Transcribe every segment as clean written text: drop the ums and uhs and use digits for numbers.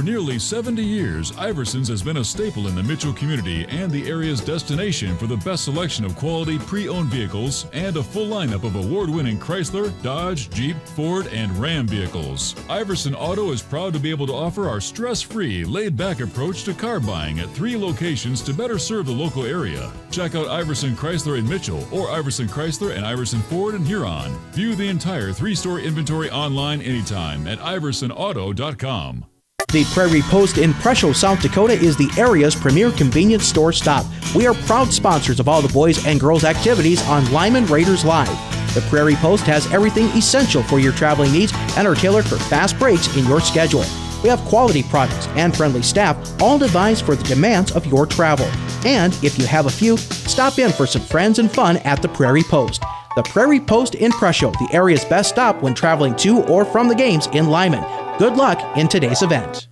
For nearly 70 years, Iverson's has been a staple in the Mitchell community and the area's destination for the best selection of quality pre-owned vehicles and a full lineup of award-winning Chrysler, Dodge, Jeep, Ford, and Ram vehicles. Iverson Auto is proud to be able to offer our stress-free, laid-back approach to car buying at 3 locations to better serve the local area. Check out Iverson Chrysler in Mitchell or Iverson Chrysler and Iverson Ford in Huron. View the entire 3-store inventory online anytime at iversonauto.com. The Prairie Post in Presho, South Dakota is the area's premier convenience store stop. We are proud sponsors of all the boys and girls activities on Lyman Raiders Live. The Prairie Post has everything essential for your traveling needs and are tailored for fast breaks in your schedule. We have quality products and friendly staff, all devised for the demands of your travel. And if you have a few, stop in for some friends and fun at the Prairie Post. The Prairie Post in Presho, the area's best stop when traveling to or from the games in Lyman. Good luck in today's event.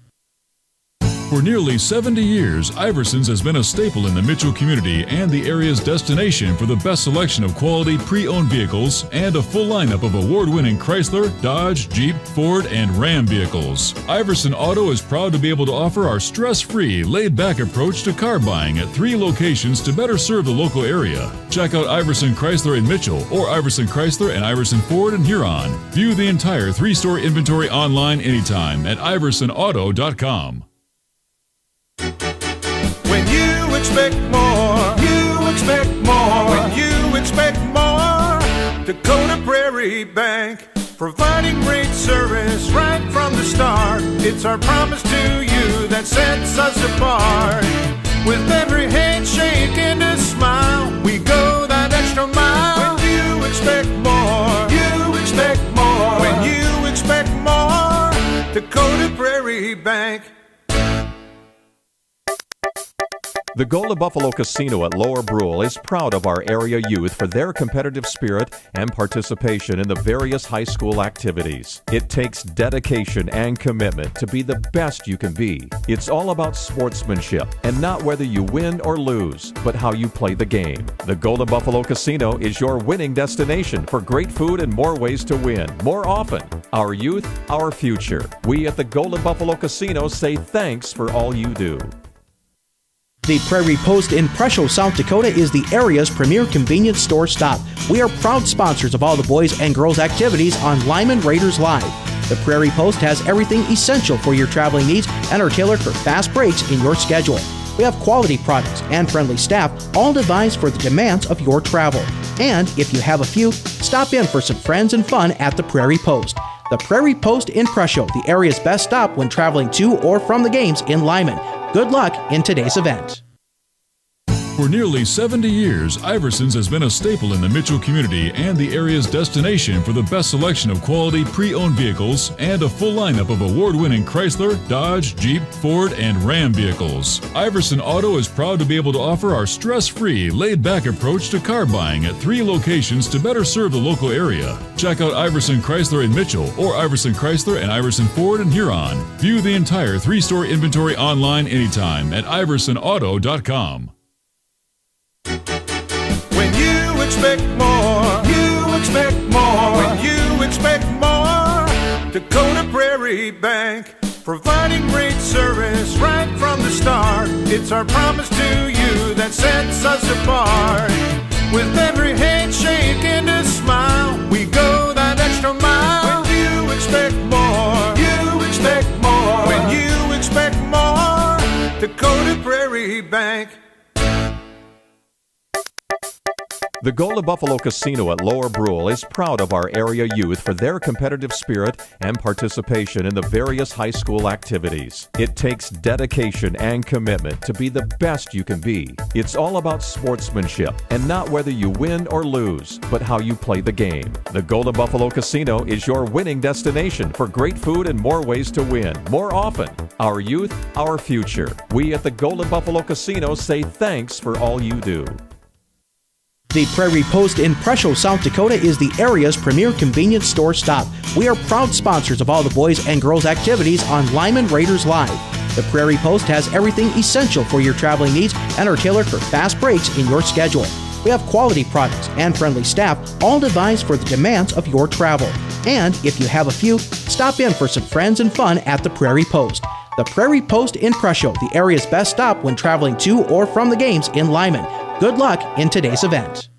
For nearly 70 years, Iverson's has been a staple in the Mitchell community and the area's destination for the best selection of quality pre-owned vehicles and a full lineup of award-winning Chrysler, Dodge, Jeep, Ford, and Ram vehicles. Iverson Auto is proud to be able to offer our stress-free, laid-back approach to car buying at 3 locations to better serve the local area. Check out Iverson Chrysler in Mitchell or Iverson Chrysler and Iverson Ford in Huron. View the entire 3-store inventory online anytime at iversonauto.com. When you expect more, you expect more. When you expect more, Dakota Prairie Bank, providing great service right from the start. It's our promise to you that sets us apart. With every handshake and a smile, we go that extra mile. When you expect more, you expect more. When you expect more, Dakota Prairie Bank. The Golden Buffalo Casino at Lower Brule is proud of our area youth for their competitive spirit and participation in the various high school activities. It takes dedication and commitment to be the best you can be. It's all about sportsmanship and not whether you win or lose, but how you play the game. The Golden Buffalo Casino is your winning destination for great food and more ways to win, more often. Our youth, our future. We at the Golden Buffalo Casino say thanks for all you do. The Prairie Post in Presho, South Dakota is the area's premier convenience store stop. We are proud sponsors of all the boys and girls activities on Lyman Raiders Live. The Prairie Post has everything essential for your traveling needs and are tailored for fast breaks in your schedule. We have quality products and friendly staff, all devised for the demands of your travel. And if you have a few, stop in for some friends and fun at the Prairie Post. The Prairie Post in Presho, the area's best stop when traveling to or from the games in Lyman. Good luck in today's event. For nearly 70 years, Iverson's has been a staple in the Mitchell community and the area's destination for the best selection of quality pre-owned vehicles and a full lineup of award-winning Chrysler, Dodge, Jeep, Ford, and Ram vehicles. Iverson Auto is proud to be able to offer our stress-free, laid-back approach to car buying at 3 locations to better serve the local area. Check out Iverson Chrysler in Mitchell or Iverson Chrysler and Iverson Ford in Huron. View the entire 3-store inventory online anytime at iversonauto.com. When you expect more, you expect more. When you expect more, Dakota Prairie Bank, providing great service right from the start. It's our promise to you that sets us apart. With every handshake and a smile, we go that extra mile. When you expect more, you expect more. When you expect more, Dakota Prairie Bank. The Golden Buffalo Casino at Lower Brule is proud of our area youth for their competitive spirit and participation in the various high school activities. It takes dedication and commitment to be the best you can be. It's all about sportsmanship and not whether you win or lose, but how you play the game. The Golden Buffalo Casino is your winning destination for great food and more ways to win, more often. Our youth, our future. We at the Golden Buffalo Casino say thanks for all you do. The Prairie Post in Presho, South Dakota is the area's premier convenience store stop. We are proud sponsors of all the boys and girls activities on Lyman Raiders Live. The Prairie Post has everything essential for your traveling needs and are tailored for fast breaks in your schedule. We have quality products and friendly staff, all devised for the demands of your travel. And if you have a few, stop in for some friends and fun at the Prairie Post. The Prairie Post in Presho, the area's best stop when traveling to or from the games in Lyman. Good luck in today's event.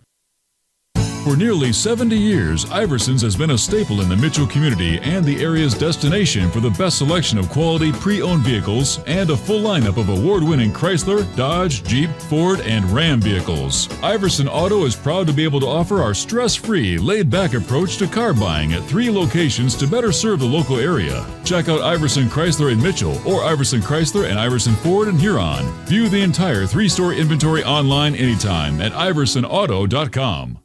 For nearly 70 years, Iverson's has been a staple in the Mitchell community and the area's destination for the best selection of quality pre-owned vehicles and a full lineup of award-winning Chrysler, Dodge, Jeep, Ford, and Ram vehicles. Iverson Auto is proud to be able to offer our stress-free, laid-back approach to car buying at 3 locations to better serve the local area. Check out Iverson Chrysler in Mitchell or Iverson Chrysler and Iverson Ford in Huron. View the entire 3-store inventory online anytime at iversonauto.com.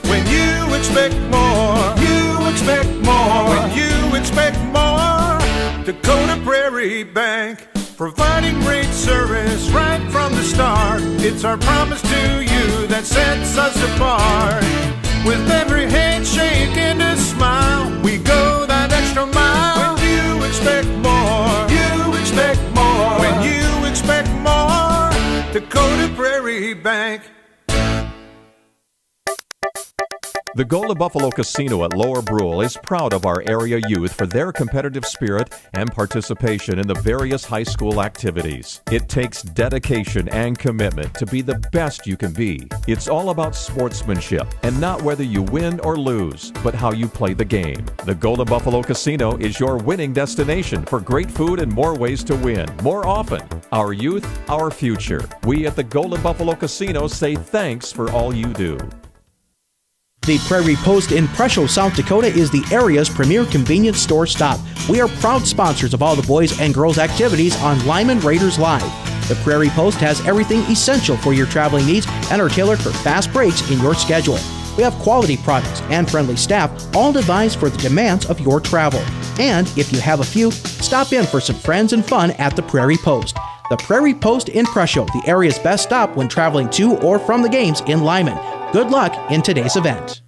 When you expect more, you expect more. When you expect more, Dakota Prairie Bank, providing great service right from the start. It's our promise to you that sets us apart. With every handshake and a smile, we go that extra mile. When you expect more, you expect more. When you expect more, Dakota Prairie Bank. The Golden Buffalo Casino at Lower Brule is proud of our area youth for their competitive spirit and participation in the various high school activities. It takes dedication and commitment to be the best you can be. It's all about sportsmanship and not whether you win or lose, but how you play the game. The Golden Buffalo Casino is your winning destination for great food and more ways to win, more often. Our youth, our future. We at the Golden Buffalo Casino say thanks for all you do. The Prairie Post in Presho, South Dakota is the area's premier convenience store stop. We are proud sponsors of all the boys and girls activities on Lyman Raiders Live. The Prairie Post has everything essential for your traveling needs and are tailored for fast breaks in your schedule. We have quality products and friendly staff, all devised for the demands of your travel. And if you have a few, stop in for some friends and fun at the Prairie Post. The Prairie Post in Presho, the area's best stop when traveling to or from the games in Lyman. Good luck in today's event.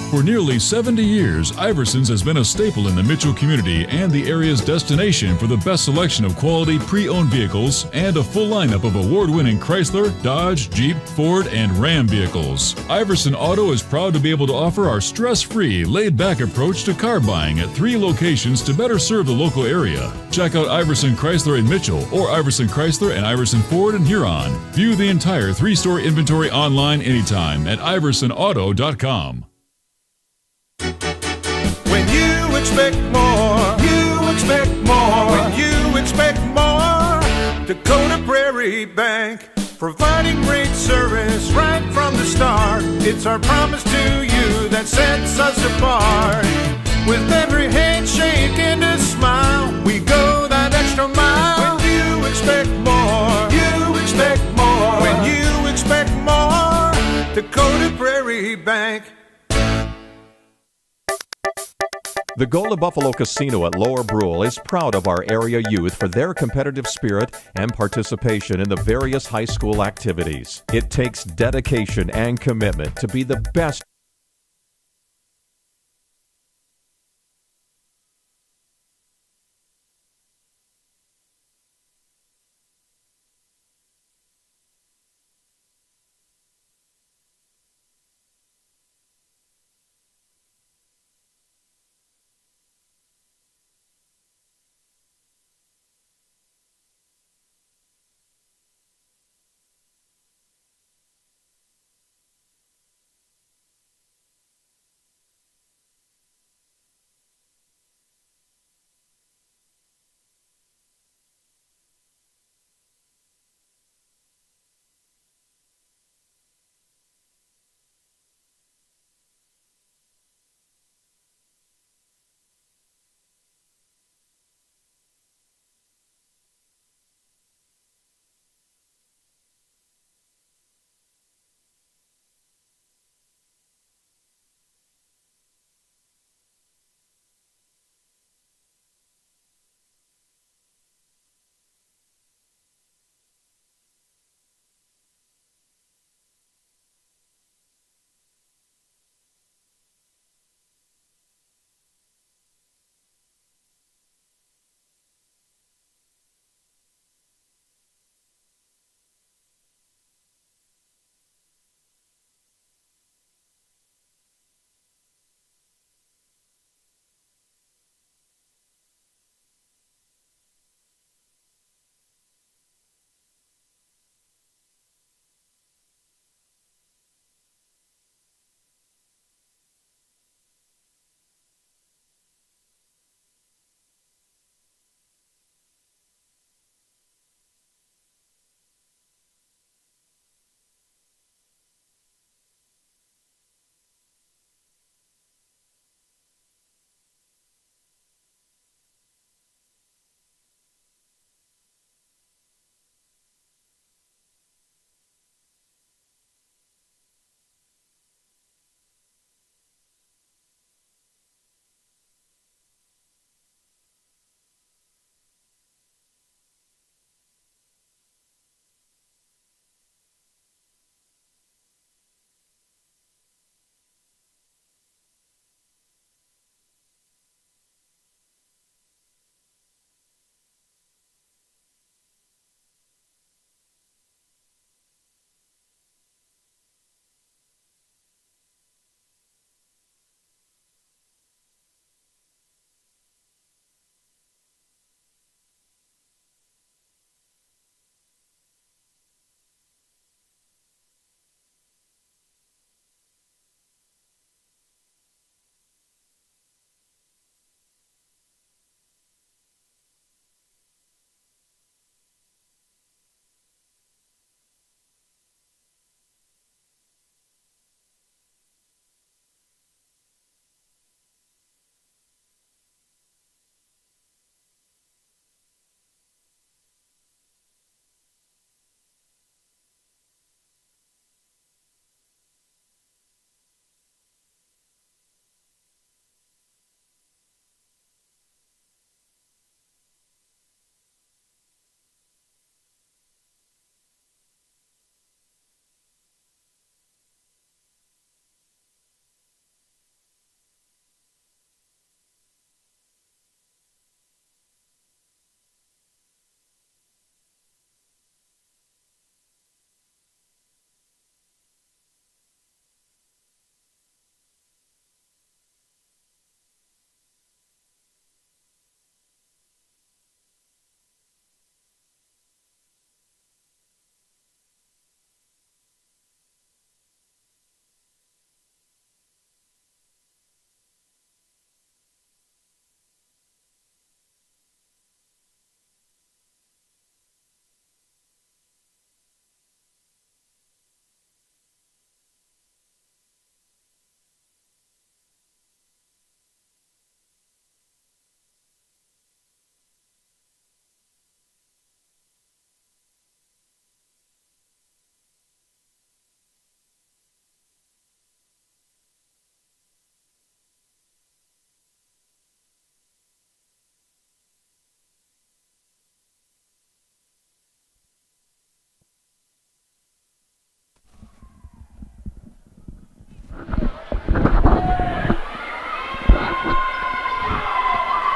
For nearly 70 years, Iverson's has been a staple in the Mitchell community and the area's destination for the best selection of quality pre-owned vehicles and a full lineup of award-winning Chrysler, Dodge, Jeep, Ford, and Ram vehicles. Iverson Auto is proud to be able to offer our stress-free, laid-back approach to car buying at 3 locations to better serve the local area. Check out Iverson Chrysler in Mitchell or Iverson Chrysler and Iverson Ford in Huron. View the entire 3-store inventory online anytime at iversonauto.com. When you expect more, you expect more. When you expect more, Dakota Prairie Bank, providing great service right from the start. It's our promise to you that sets us apart. With every handshake and a smile, we go that extra mile. When you expect more, you expect more. When you expect more, Dakota Prairie Bank. The Golden Buffalo Casino at Lower Brule is proud of our area youth for their competitive spirit and participation in the various high school activities. It takes dedication and commitment to be the best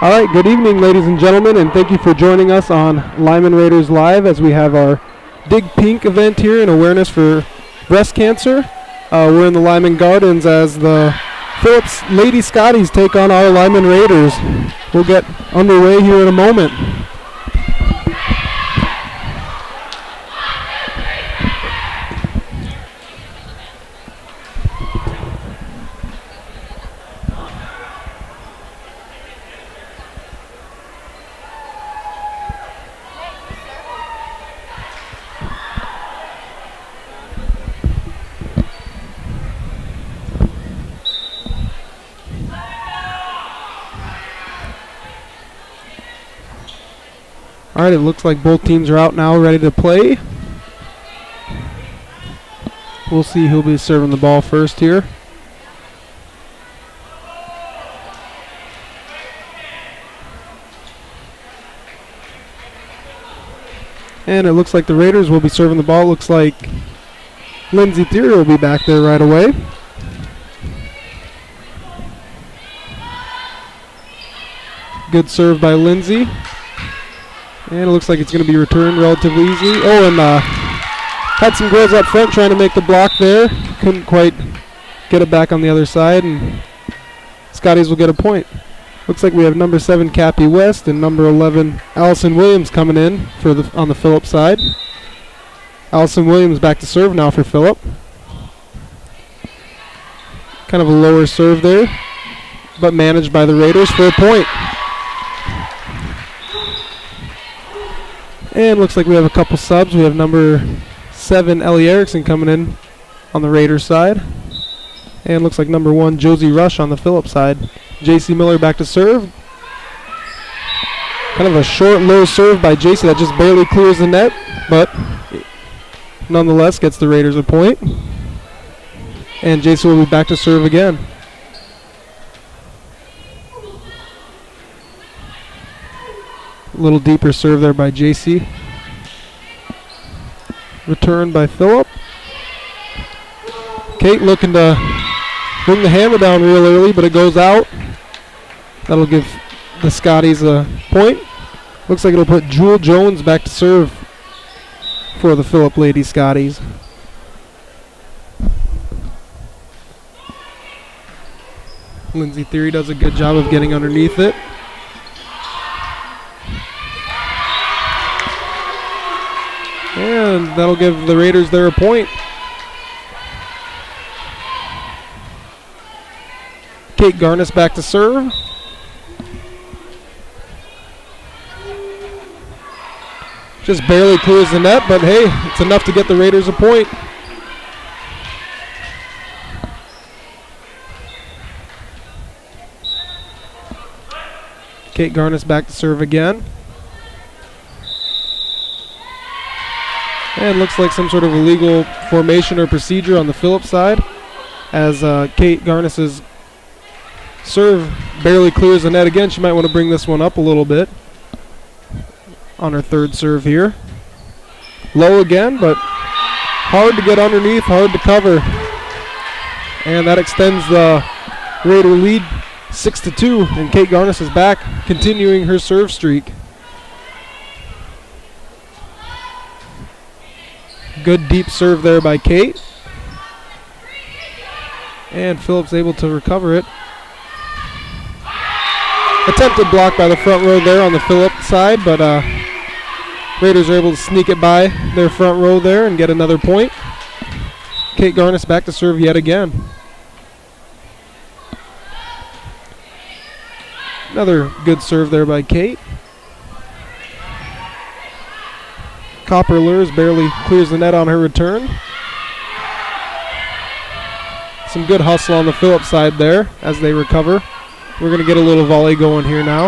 All right, good evening, ladies and gentlemen, and thank you for joining us on Lyman Raiders Live as we have our Dig Pink event here in awareness for breast cancer. We're in the Lyman Gardens as the Phillips Lady Scotties take on our Lyman Raiders. We'll get underway here in a moment. All right, it looks like both teams are out now, ready to play. We'll see who'll be serving the ball first here. And it looks like the Raiders will be serving the ball. Looks like Lindsay Thier will be back there right away. Good serve by Lindsay. And it looks like it's going to be returned relatively easy. Oh, and had some girls up front trying to make the block there. Couldn't quite get it back on the other side, and Scotties will get a point. Looks like we have number 7 Cappy West and number 11 Allison Williams coming in for on the Phillip side. Allison Williams back to serve now for Phillip. Kind of a lower serve there, but managed by the Raiders for a point. And looks like we have a couple subs. We have number 7 Ellie Erickson coming in on the Raiders side. And looks like number 1 Josie Rush on the Phillip side. JC Miller back to serve. Kind of a short, low serve by JC that just barely clears the net, but nonetheless gets the Raiders a point. And JC will be back to serve again. A little deeper serve there by JC. Returned by Phillip. Kate looking to bring the hammer down real early, but it goes out. That'll give the Scotties a point. Looks like it'll put Jewel Jones back to serve for the Phillip Lady Scotties. Lindsay Thier does a good job of getting underneath it. And that'll give the Raiders there a point. Kate Garnis back to serve. Just barely clears the net, but hey, it's enough to get the Raiders a point. Kate Garnis back to serve again. And looks like some sort of illegal formation or procedure on the Phillip side, as Kate Garnis's serve barely clears the net again. She might want to bring this one up a little bit on her third serve here. Low again, but hard to get underneath, hard to cover. And that extends the Raider lead 6-2, and Kate Garnis is back, continuing her serve streak. Good deep serve there by Kate. And Phillip's able to recover it. Attempted block by the front row there on the Phillip side, but Raiders are able to sneak it by their front row there and get another point. Kate Garnis back to serve yet again. Another good serve there by Kate. Copper lures, barely clears the net on her return. Some good hustle on the Phillip side there as they recover. We're going to get a little volley going here now.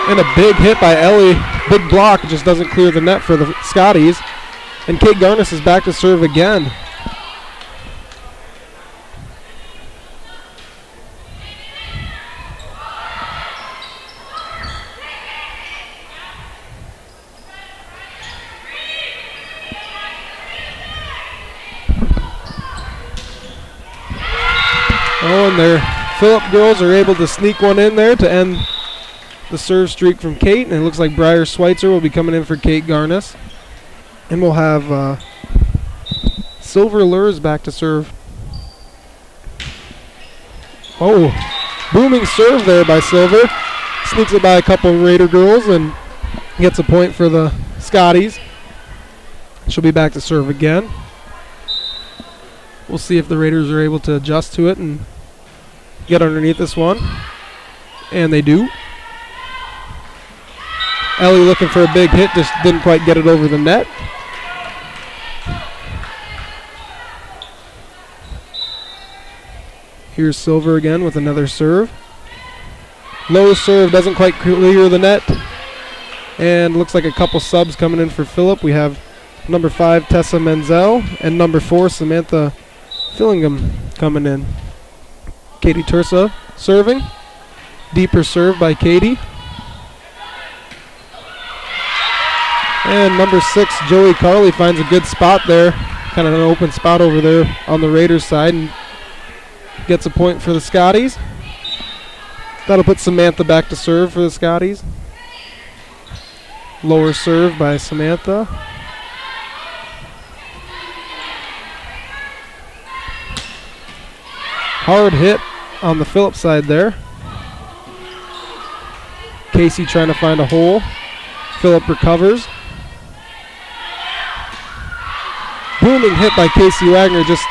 And a big hit by Ellie. Big block, just doesn't clear the net for the Scotties. And Kate Garnis is back to serve again. Oh, and their Phillip girls are able to sneak one in there to end the serve streak from Kate. And it looks like Briar Schweitzer will be coming in for Kate Garnis. And we'll have Silver Lures back to serve. Oh, booming serve there by Silver. Sneaks it by a couple of Raider girls and gets a point for the Scotties. She'll be back to serve again. We'll see if the Raiders are able to adjust to it and get underneath this one. And they do. Ellie looking for a big hit, just didn't quite get it over the net. Here's Silver again with another serve. Low serve, doesn't quite clear the net. And looks like a couple subs coming in for Phillip. We have number 5, Tessa Menzel, and number 4, Samantha Fillingham coming in. Katie Tursa serving. Deeper serve by Katie. And number 6, Joey Carley finds a good spot there. Kind of an open spot over there on the Raiders side and gets a point for the Scotties. That'll put Samantha back to serve for the Scotties. Lower serve by Samantha. Hard hit on the Phillip side there. Casey trying to find a hole. Phillip recovers. Booming hit by Casey Wagner, just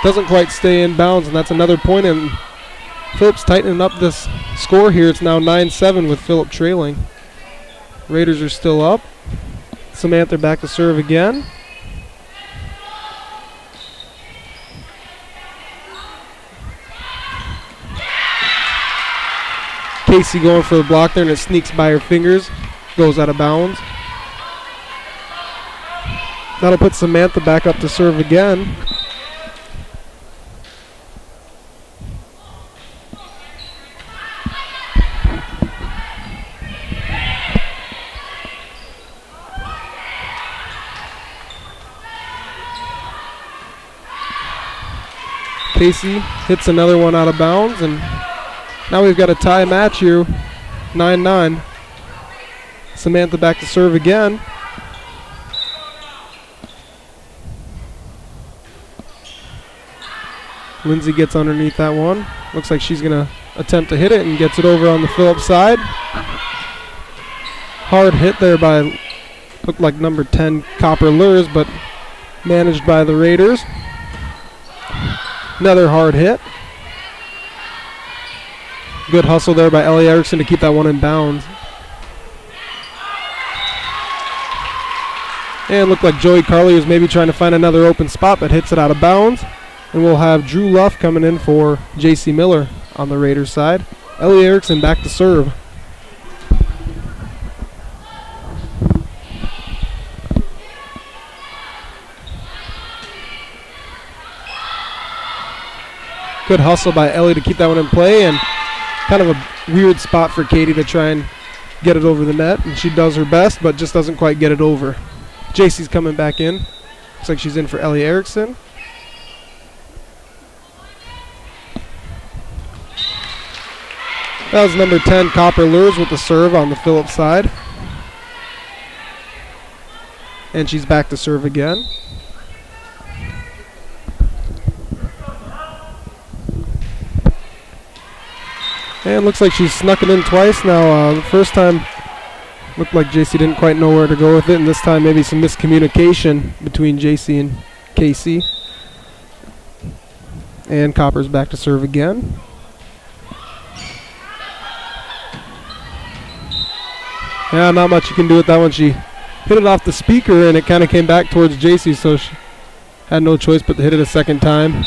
doesn't quite stay in bounds, and that's another point. And Phillip's tightening up this score here. It's now 9-7 with Phillip trailing. Raiders are still up. Samantha back to serve again. Casey going for the block there, and it sneaks by her fingers. Goes out of bounds. That'll put Samantha back up to serve again. Casey hits another one out of bounds, and now we've got a tie match here, 9-9. Samantha back to serve again. Lindsay gets underneath that one. Looks like she's going to attempt to hit it and gets it over on the Phillip side. Hard hit there by, looked like number 10, Copper Lures, but managed by the Raiders. Another hard hit. Good hustle there by Ellie Erickson to keep that one in bounds. And looked like Joey Carley was maybe trying to find another open spot, but hits it out of bounds. And we'll have Drew Luff coming in for J.C. Miller on the Raiders side. Ellie Erickson back to serve. Good hustle by Ellie to keep that one in play, and kind of a weird spot for Katie to try and get it over the net, and she does her best, but just doesn't quite get it over. JC's coming back in. Looks like she's in for Ellie Erickson. That was number 10, Copper Lures, with the serve on the Phillip side. And she's back to serve again. And looks like she's snuck it in twice now. The first time looked like JC didn't quite know where to go with it, and this time maybe some miscommunication between JC and Casey. And Copper's back to serve again. Yeah, not much you can do with that one. She hit it off the speaker, and it kind of came back towards JC, so she had no choice but to hit it a second time.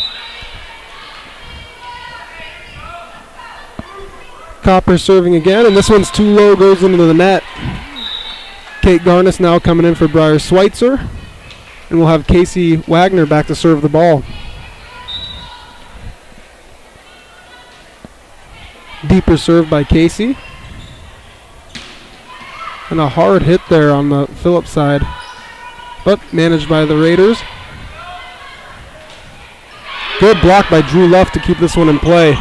Copper serving again, and this one's too low, goes into the net. Kate Garnis now coming in for Briar Schweitzer, and we'll have Casey Wagner back to serve the ball. Deeper serve by Casey. And a hard hit there on the Phillip side, but managed by the Raiders. Good block by Drew Luff to keep this one in play.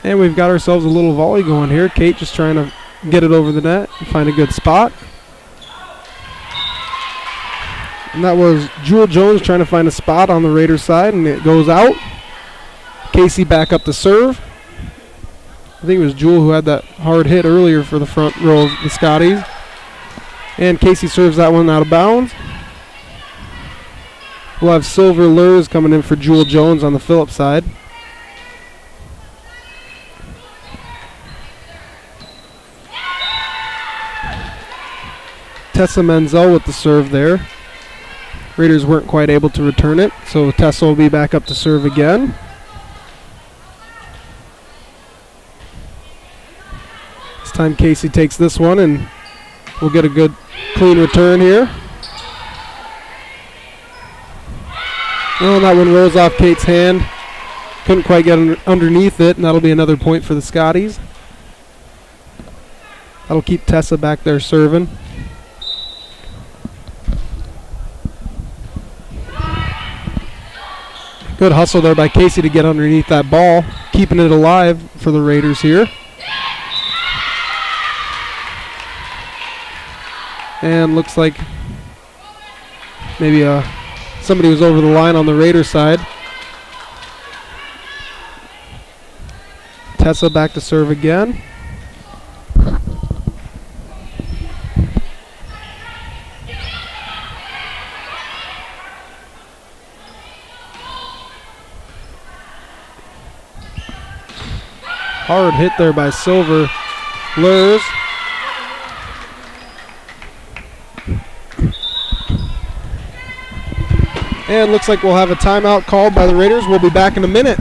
And we've got ourselves a little volley going here. Kate just trying to get it over the net and find a good spot. And that was Jewel Jones trying to find a spot on the Raiders side, and it goes out. Casey back up to serve. I think it was Jewel who had that hard hit earlier for the front row of the Scotties. And Casey serves that one out of bounds. We'll have Silver Lurs coming in for Jewel Jones on the Phillips side. Tessa Menzel with the serve there. Raiders weren't quite able to return it, so Tessa will be back up to serve again. This time Casey takes this one, and we'll get a good clean return here. Oh, and that one rolls off Kate's hand. Couldn't quite get underneath it, and that'll be another point for the Scotties. That'll keep Tessa back there serving. Good hustle there by Casey to get underneath that ball, keeping it alive for the Raiders here. And looks like maybe somebody was over the line on the Raiders side. Tessa back to serve again. Hard hit there by Silver Lurs. And looks like we'll have a timeout called by the Raiders. We'll be back in a minute.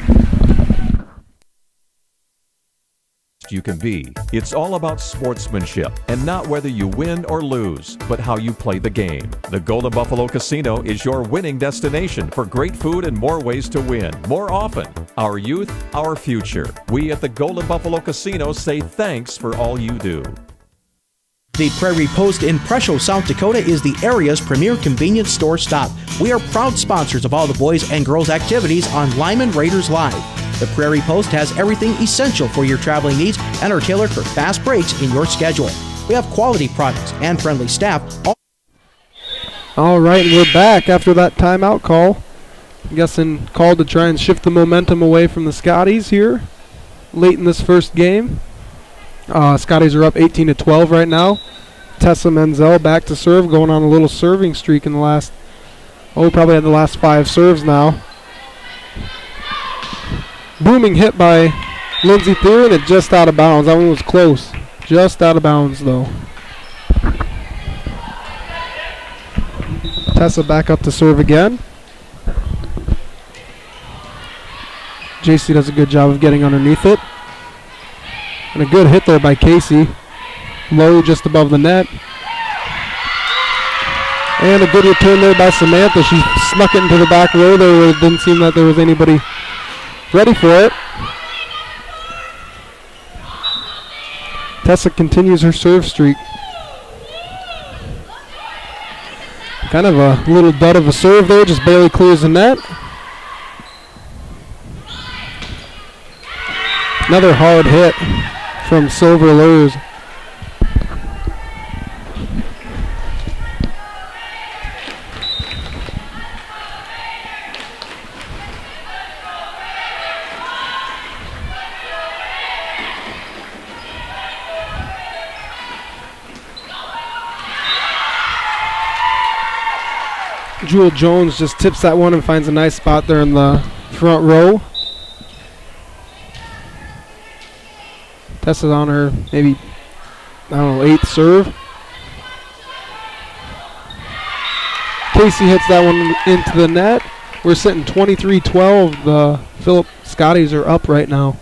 You can be. It's all about sportsmanship and not whether you win or lose, but how you play the game. The Golden Buffalo Casino is your winning destination for great food and more ways to win more often. Our youth, our future. We at the Golden Buffalo Casino say thanks for all you do. The Prairie Post in Presho, South Dakota is the area's premier convenience store stop. We are proud sponsors of all the boys and girls activities on Lyman Raiders Live. The Prairie Post has everything essential for your traveling needs and are tailored for fast breaks in your schedule. We have quality products and friendly staff. All right, and we're back after that timeout call. I'm guessing called to try and shift the momentum away from the Scotties here late in this first game. Scotties are up 18-12 right now. Tessa Menzel back to serve, going on a little serving streak in the last, probably had the last 5 serves now. Booming hit by Lindsay Thier, and it just out of bounds. That one was close. Just out of bounds, though. Tessa back up to serve again. JC does a good job of getting underneath it. And a good hit there by Casey. Low just above the net. And a good return there by Samantha. She snuck it into the back row there where it didn't seem like there was anybody ready for it. Tessa continues her serve streak. Kind of a little dud of a serve there, just barely clears the net. Another hard hit from Silver Lurs. Jewel Jones just tips that one and finds a nice spot there in the front row. Tessa's on her maybe, 8th serve. Casey hits that one into the net. We're sitting 23-12. The Phillip Scotties are up right now.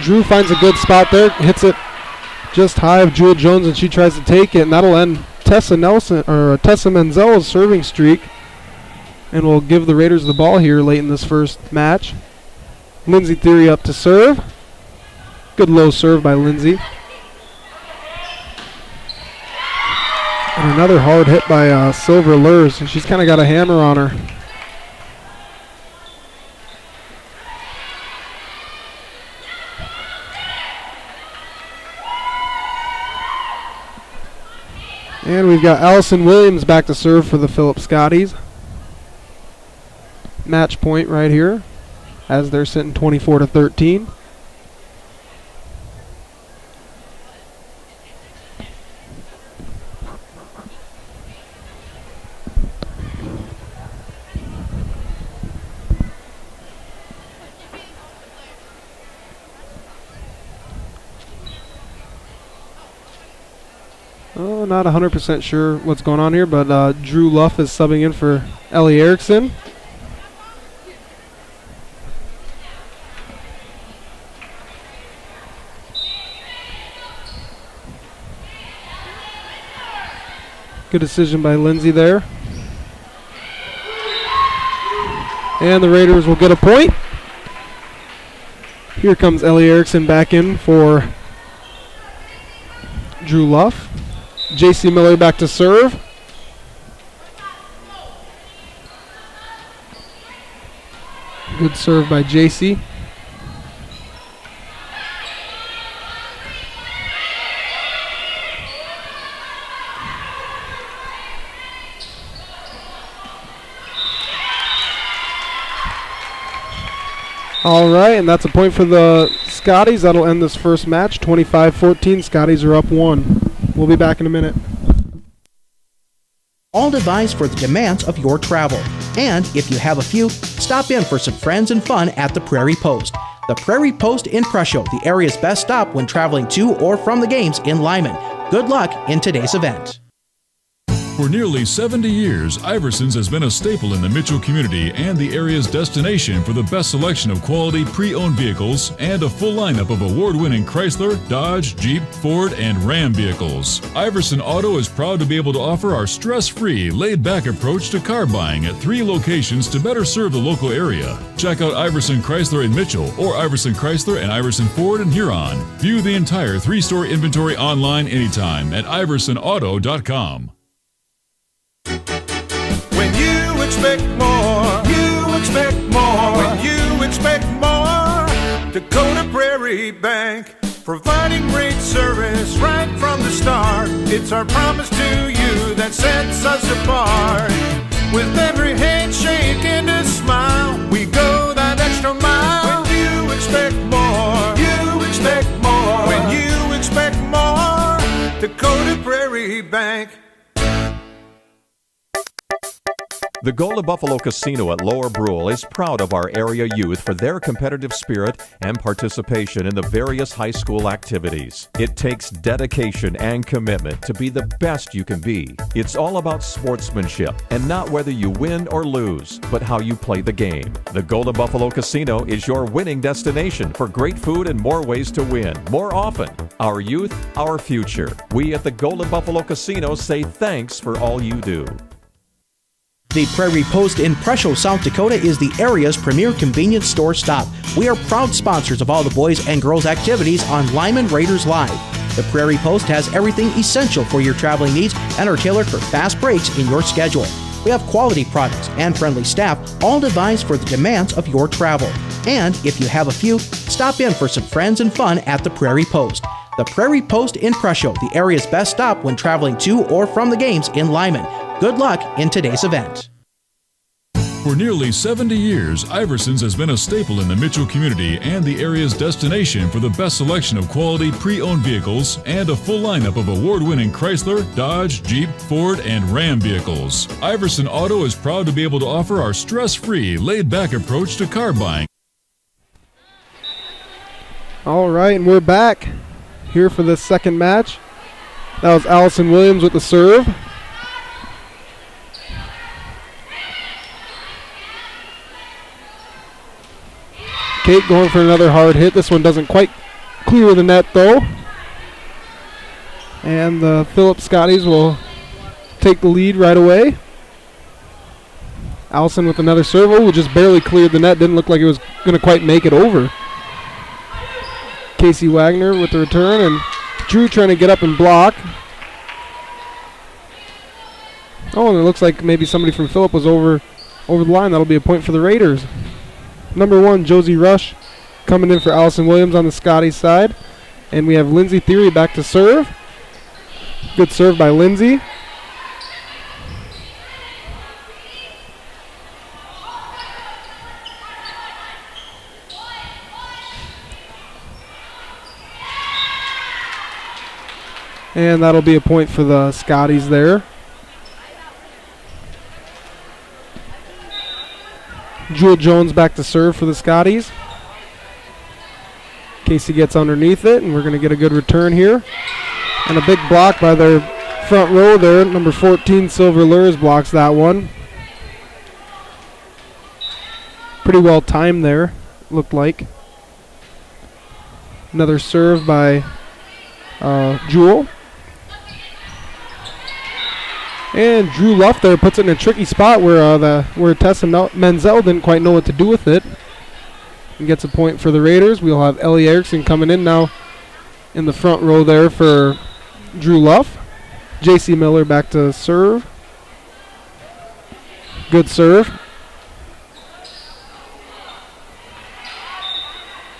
Drew finds a good spot there, hits it just high of Jewel Jones, and she tries to take it, and that'll end Tessa Menzel's serving streak. And we'll give the Raiders the ball here late in this first match. Lindsay Theory up to serve. Good low serve by Lindsay. And another hard hit by Silver Lurs. She's kind of got a hammer on her. And we've got Allison Williams back to serve for the Phillips Scotties. Match point right here as they're sitting 24-13. Oh, not 100% sure what's going on here, but Drew Luff is subbing in for Ellie Erickson. Good decision by Lindsay there. And the Raiders will get a point. Here comes Ellie Erickson back in for Drew Luff. JC Miller back to serve. Good serve by JC. All right, and that's a point for the Scotties. That'll end this first match, 25-14. Scotties are up 1. We'll be back in a minute. All device for the demands of your travel. And if you have a few, stop in for some friends and fun at the Prairie Post. The Prairie Post in Presho, the area's best stop when traveling to or from the games in Lyman. Good luck in today's event. For nearly 70 years, Iverson's has been a staple in the Mitchell community and the area's destination for the best selection of quality pre-owned vehicles and a full lineup of award-winning Chrysler, Dodge, Jeep, Ford, and Ram vehicles. Iverson Auto is proud to be able to offer our stress-free, laid-back approach to car buying at 3 locations to better serve the local area. Check out Iverson Chrysler in Mitchell or Iverson Chrysler and Iverson Ford in Huron. View the entire 3-store inventory online anytime at iversonauto.com. When you expect more, you expect more. When you expect more, Dakota Prairie Bank, providing great service right from the start. It's our promise to you that sets us apart. With every handshake and a smile, we go that extra mile. When you expect more, you expect more. When you expect more, Dakota Prairie Bank. The Golden Buffalo Casino at Lower Brule is proud of our area youth for their competitive spirit and participation in the various high school activities. It takes dedication and commitment to be the best you can be. It's all about sportsmanship and not whether you win or lose, but how you play the game. The Golden Buffalo Casino is your winning destination for great food and more ways to win, more often. Our youth, our future. We at the Golden Buffalo Casino say thanks for all you do. The Prairie Post in Presho, South Dakota is the area's premier convenience store stop. We are proud sponsors of all the boys and girls activities on Lyman Raiders Live. The Prairie Post has everything essential for your traveling needs and are tailored for fast breaks in your schedule. We have quality products and friendly staff, all devised for the demands of your travel. And if you have a few, stop in for some friends and fun at the Prairie Post. The Prairie Post in Presho, the area's best stop when traveling to or from the games in Lyman. Good luck in today's event. For nearly 70 years, Iverson's has been a staple in the Mitchell community and the area's destination for the best selection of quality pre-owned vehicles and a full lineup of award-winning Chrysler, Dodge, Jeep, Ford, and Ram vehicles. Iverson Auto is proud to be able to offer our stress-free, laid-back approach to car buying. All right, and we're back here for the second match. That was Allison Williams with the serve. Kate going for another hard hit. This one doesn't quite clear the net though. And the Phillips Scotties will take the lead right away. Allison with another serve. Oh, just barely cleared the net. Didn't look like it was going to quite make it over. Casey Wagner with the return, and Drew trying to get up and block. Oh, and it looks like maybe somebody from Phillip was over the line. That'll be a point for the Raiders. Number 1, Josie Rush coming in for Allison Williams on the Scotties side. And we have Lindsay Theory back to serve. Good serve by Lindsay. And that'll be a point for the Scotties there. Jewel Jones back to serve for the Scotties. Casey gets underneath it, and we're going to get a good return here. And a big block by their front row there. Number 14, Silver Lures, blocks that one. Pretty well timed there, looked like. Another serve by Jewel. And Drew Luff there puts it in a tricky spot where Tessa Menzel didn't quite know what to do with it. And gets a point for the Raiders. We'll have Ellie Erickson coming in now in the front row there for Drew Luff. J.C. Miller back to serve. Good serve.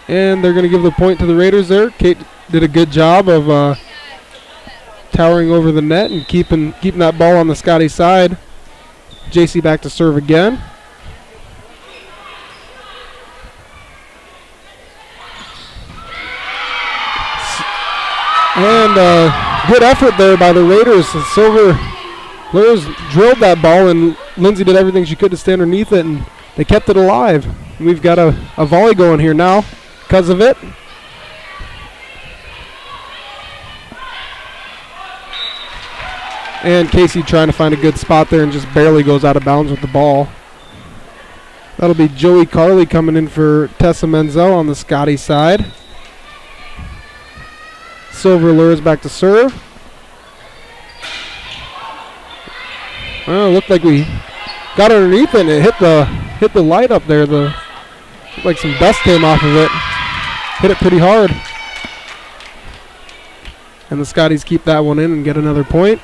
And they're going to give the point to the Raiders there. Kate did a good job of towering over the net and keeping that ball on the Scotty side. JC back to serve again. And good effort there by the Raiders. Silver Lures drilled that ball, and Lindsay did everything she could to stay underneath it, and they kept it alive. We've got a volley going here now because of it. And Casey trying to find a good spot there and just barely goes out of bounds with the ball. That'll be Joey Carley coming in for Tessa Menzel on the Scotty side. Silver Lures back to serve. Well, it looked like we got underneath it and it hit the light up there. Looked like some dust came off of it. Hit it pretty hard. And the Scotties keep that one in and get another point.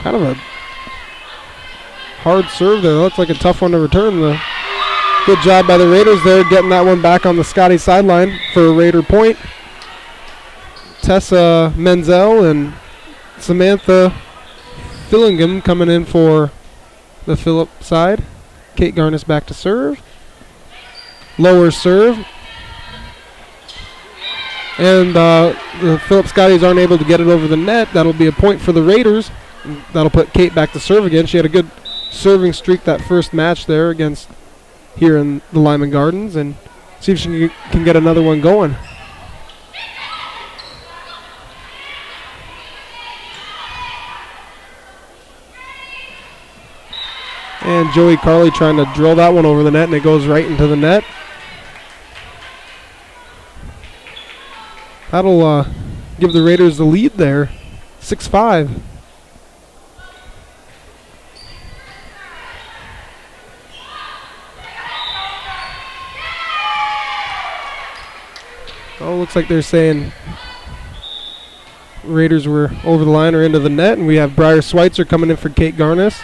Kind of a hard serve there. Looks like a tough one to return. Good job by the Raiders there, getting that one back on the Scotty sideline for a Raider point. Tessa Menzel and Samantha Fillingham coming in for the Phillip side. Kate Garnis back to serve. Lower serve. And the Phillip Scotties aren't able to get it over the net. That'll be a point for the Raiders. That'll put Kate back to serve again. She had a good serving streak that first match there against here in the Lyman Gardens, and see if she can get another one going. And Joey Carley trying to drill that one over the net, and it goes right into the net. That'll give the Raiders the lead there, 6-5. Oh, looks like they're saying Raiders were over the line or into the net, and we have Briar Schweitzer coming in for Kate Garnis.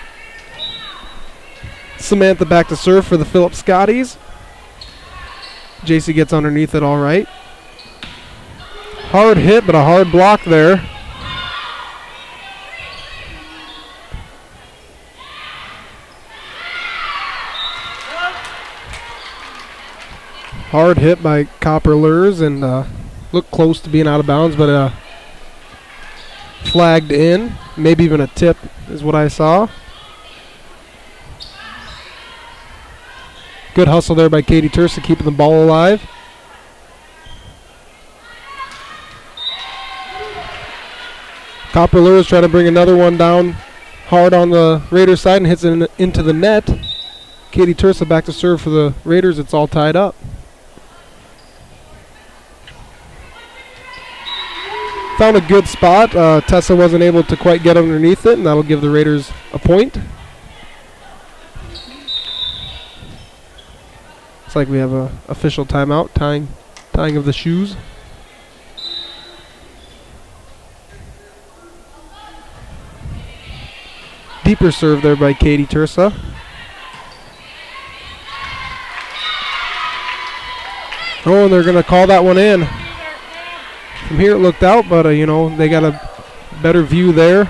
Samantha back to serve for the Phillip Scotties. JC gets underneath it all right. Hard hit, but a hard block there. Hard hit by Copper Lures and looked close to being out of bounds, but flagged in. Maybe even a tip is what I saw. Good hustle there by Katie Tursa, keeping the ball alive. Copper Lures trying to bring another one down hard on the Raiders side and hits it into the net. Katie Tursa back to serve for the Raiders. It's all tied up. found a good spot. Tessa wasn't able to quite get underneath it, and that'll give the Raiders a point. Looks like we have a official timeout, tying of the shoes. Deeper serve there by Katie Tursa. Oh, and they're going to call that one in. From here it looked out, but you know, they got a better view there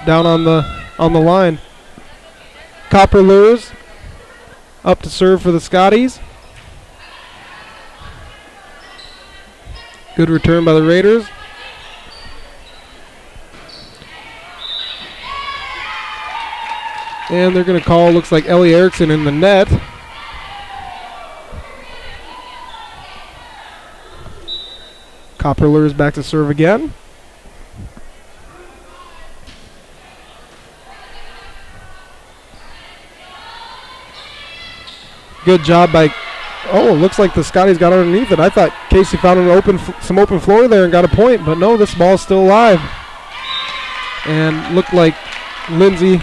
down on the line. Copper lures up to serve for the Scotties. Good return by the Raiders. And they're going to call, looks like Ellie Erickson in the net. Copper lures back to serve again. Good job by, oh, looks like the Scotties got underneath it. I thought Casey found some open floor there and got a point, but no, this ball's still alive. And looked like Lindsay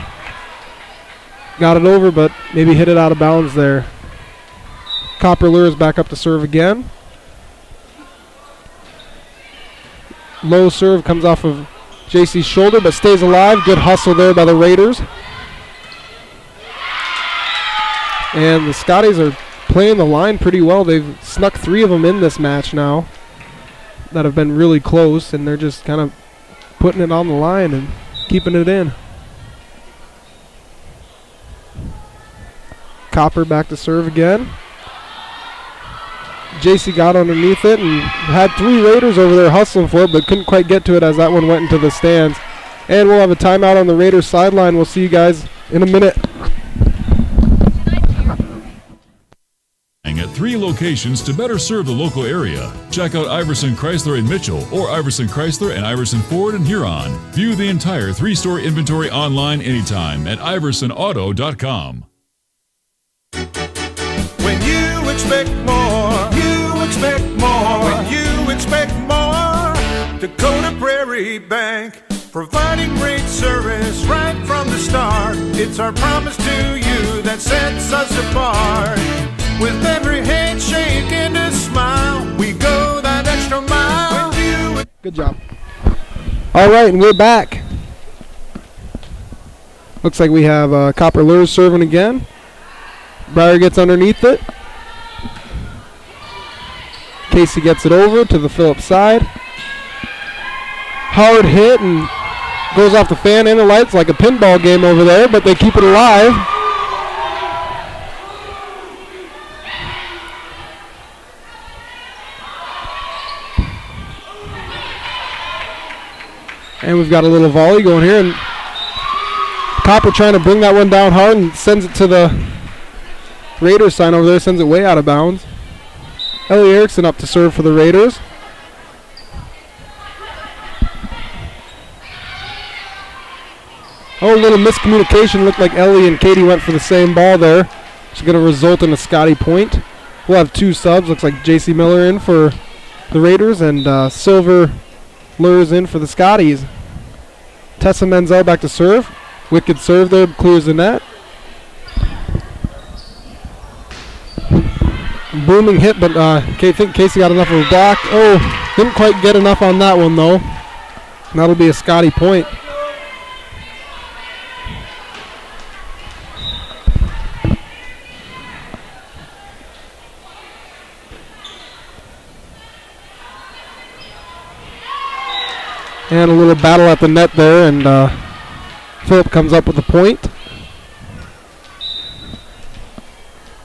got it over, but maybe hit it out of bounds there. Copper lures back up to serve again. Low serve comes off of JC's shoulder, but stays alive. Good hustle there by the Raiders. And the Scotties are playing the line pretty well. They've snuck 3 of them in this match now that have been really close, and they're just kind of putting it on the line and keeping it in. Copper back to serve again. JC got underneath it and had 3 Raiders over there hustling for it, but couldn't quite get to it as that one went into the stands. And we'll have a timeout on the Raiders sideline. We'll see you guys in a minute. At 3 locations to better serve the local area. Check out Iverson Chrysler in Mitchell or Iverson Chrysler and Iverson Ford in Huron. View the entire 3-store inventory online anytime at iversonauto.com. When you expect more, you expect more. When you expect more, Dakota Prairie Bank, providing great service right from the start. It's our promise to you that sets us apart. With every handshake and a smile, we go that extra mile. When you Good job. All right, and we're back. Looks like we have Copper Lures serving again. Breyer gets underneath it. Casey gets it over to the Phillips side. Hard hit and goes off the fan and the lights like a pinball game over there, but they keep it alive. And we've got a little volley going here, and Copper trying to bring that one down hard and sends it to the Raiders sign over there, sends it way out of bounds. Ellie Erickson up to serve for the Raiders. Oh, a little miscommunication. Looked like Ellie and Katie went for the same ball there. It's going to result in a Scotty point. We'll have 2 subs. Looks like JC Miller in for the Raiders and Silver lures in for the Scotties. Tessa Menzel back to serve. Wicked serve there, clears the net. Booming hit, but I think Casey got enough of a block. Oh, didn't quite get enough on that one though. And that'll be a Scotty point. And a little battle at the net there, and Phillip comes up with a point.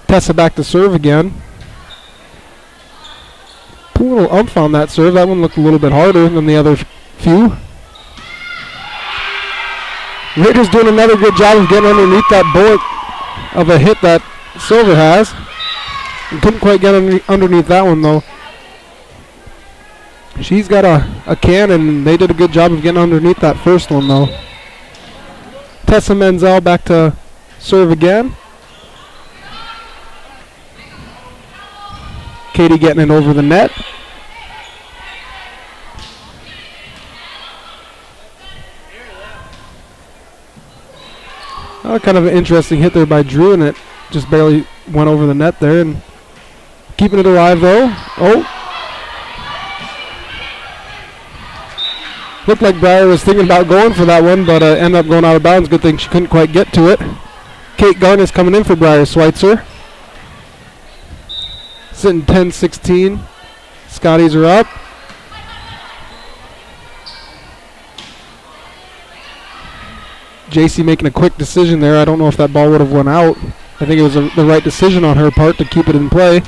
Tessa back to serve again. Put a little umph on that serve. That one looked a little bit harder than the other few. Raiders doing another good job of getting underneath that bullet of a hit that Silver has. And couldn't quite get underneath that one though. She's got a cannon, and they did a good job of getting underneath that first one though. Tessa Menzel back to serve again. Katie getting it over the net. Kind of an interesting hit there by Drew, and it just barely went over the net there. And keeping it alive, though. Oh. Looked like Breyer was thinking about going for that one, but ended up going out of bounds. Good thing she couldn't quite get to it. Kate Garnis coming in for Breyer Schweitzer. Sitting 10-16. Scotties are up. JC making a quick decision there. I don't know if that ball would have went out. I think it was the right decision on her part to keep it in play.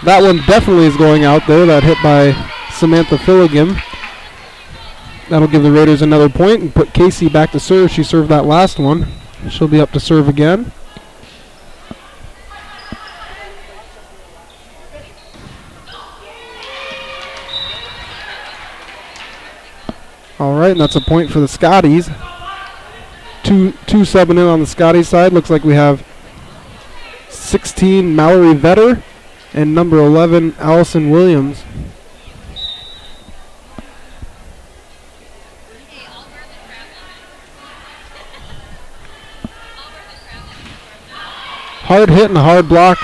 That one definitely is going out there. That hit by Samantha Filligan. That'll give the Raiders another point and put Casey back to serve. She served that last one. She'll be up to serve again. All right, and that's a point for the Scotties. Two subbing in on the Scotties side. Looks like we have 16 Mallory Vetter and number 11 Allison Williams. Hard hit and a hard block.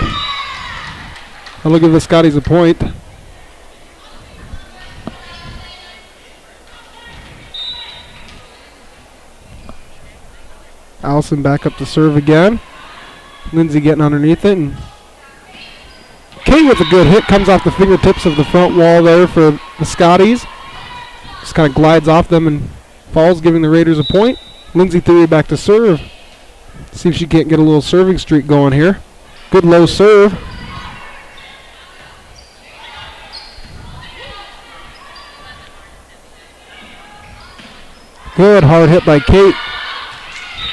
I'll give the Scotties a point. Allison back up to serve again. Lindsay getting underneath it. And Kate with a good hit. Comes off the fingertips of the front wall there for the Scotties. Just kind of glides off them and falls, giving the Raiders a point. Lindsay Theory back to serve. See if she can't get a little serving streak going here. Good low serve. Good hard hit by Kate.